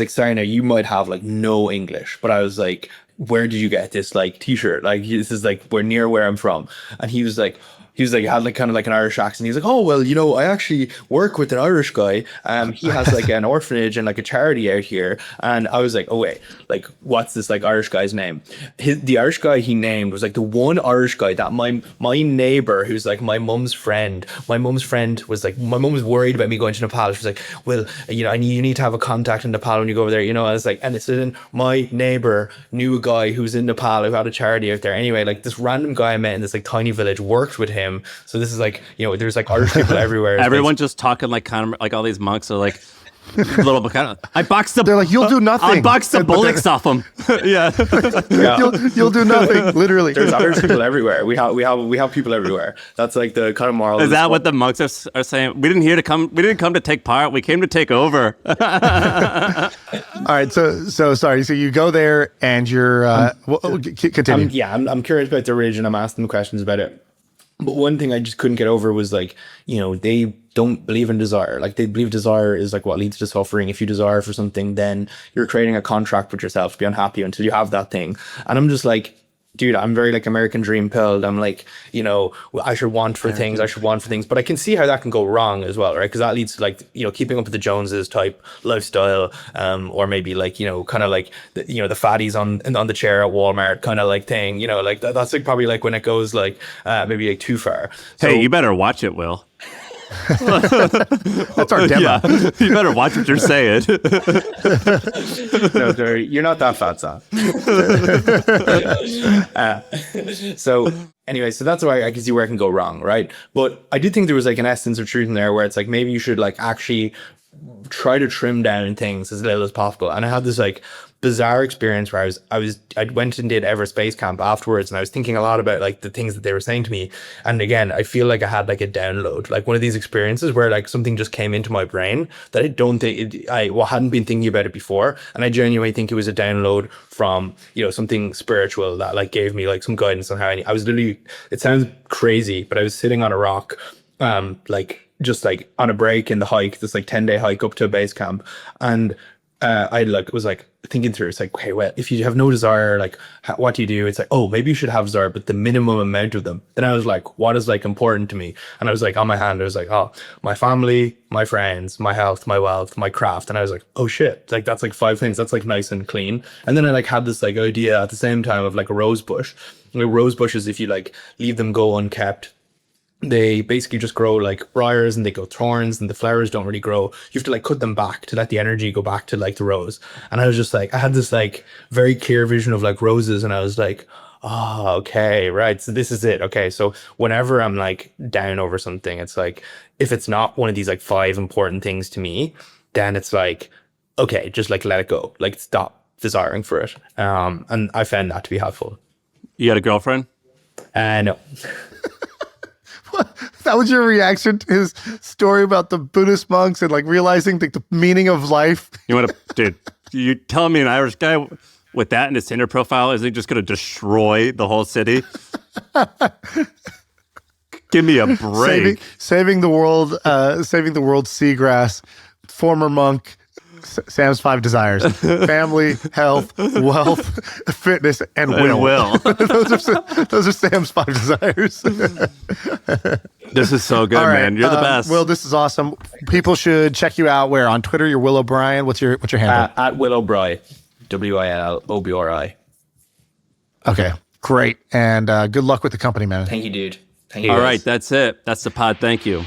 sorry, now you might have like no English, but I was like, where did you get this like t-shirt? Like this is like we're near where I'm from. And he was like, had like kind of like an Irish accent. He's like, oh, well, I actually work with an Irish guy. He has like an orphanage and like a charity out here. And I was like, oh wait, like what's this like Irish guy's name? The Irish guy he named was like the one Irish guy that my neighbor, who's like my mum's friend was like, my mum was worried about me going to Nepal. She was like, well, you need to have a contact in Nepal when you go over there. I was like, and it's in my neighbor knew a guy who's in Nepal who had a charity out there. Anyway, like this random guy I met in this like tiny village worked with him. So this is like, there's like Irish people everywhere. Everyone just talking like kind of like all these monks are like little kind of. I boxed the. They're like, you'll do nothing. I boxed the bullocks off them. Yeah. You'll do nothing. Literally. There's Irish people everywhere. We have people everywhere. That's like the kind of moral. Is that what the monks are saying? We didn't come to take part. We came to take over. All right. So sorry. So you go there and you're continue. I'm curious about their religion. I'm asking them questions about it. But one thing I just couldn't get over was like, they don't believe in desire. Like they believe desire is like what leads to suffering. If you desire for something, then you're creating a contract with yourself to be unhappy until you have that thing. And I'm just like, dude, I'm very like American dream pilled. I'm like, I should want for things. But I can see how that can go wrong as well, right? Because that leads to like, keeping up with the Joneses type lifestyle, or maybe like, kind of like the fatties on the chair at Walmart kind of like thing, like that's like probably like when it goes like maybe like too far. So, hey, you better watch it, Will. That's our demo. Yeah. You better watch what you're saying. No, you're not that fat, son. So anyway, so that's why I can see where it can go wrong, right? But I did think there was like an essence of truth in there where it's like maybe you should like actually try to trim down things as little as possible. And I had this like bizarre experience where I went and did Everest Base Camp afterwards, and I was thinking a lot about like the things that they were saying to me. And again, I feel like I had like a download, like one of these experiences where like something just came into my brain that I don't think I hadn't been thinking about it before. And I genuinely think it was a download from, you know, something spiritual that like gave me like some guidance on how I was literally, it sounds crazy, but I was sitting on a rock, like just like on a break in the hike, this like 10-day hike up to a base camp. And I like was like thinking through, it's like, okay, well, if you have no desire, like what do you do? It's like, oh, maybe you should have desire, but the minimum amount of them. Then I was like, what is like important to me? And I was like, on my hand, I was like, oh, my family, my friends, my health, my wealth, my craft. And I was like, oh shit, like that's like 5 things. That's like nice and clean. And then I like had this like idea at the same time of like a rose bush. Like rose bushes, if you like leave them go unkept, they basically just grow like briars and they go thorns, and the flowers don't really grow. You have to like cut them back to let the energy go back to like the rose. And I was just like, I had this like very clear vision of like roses, and I was like, oh, okay, right. So this is it. Okay. So whenever I'm like down over something, it's like, if it's not one of these like 5 important things to me, then it's like, okay, just like let it go. Like stop desiring for it. And I found that to be helpful. You got a girlfriend? No. That was your reaction to his story about the Buddhist monks and like realizing the meaning of life? You want to, dude, you telling me an Irish guy with that in his Tinder profile isn't just going to destroy the whole city? Give me a break. Saving the world, saving the world's seagrass, former monk, Sam's 5 desires: family, health, wealth, fitness, and will. those are Sam's 5 desires. This is so good, man. You're the best. Will, this is awesome. People should check you out where on Twitter. You're Will O'Brien. What's your handle? At Will O'Brien, WILOBRI. Okay, great. And good luck with the company, man. Thank you, dude. Thank you. All guys. right, that's it. That's the pod. Thank you.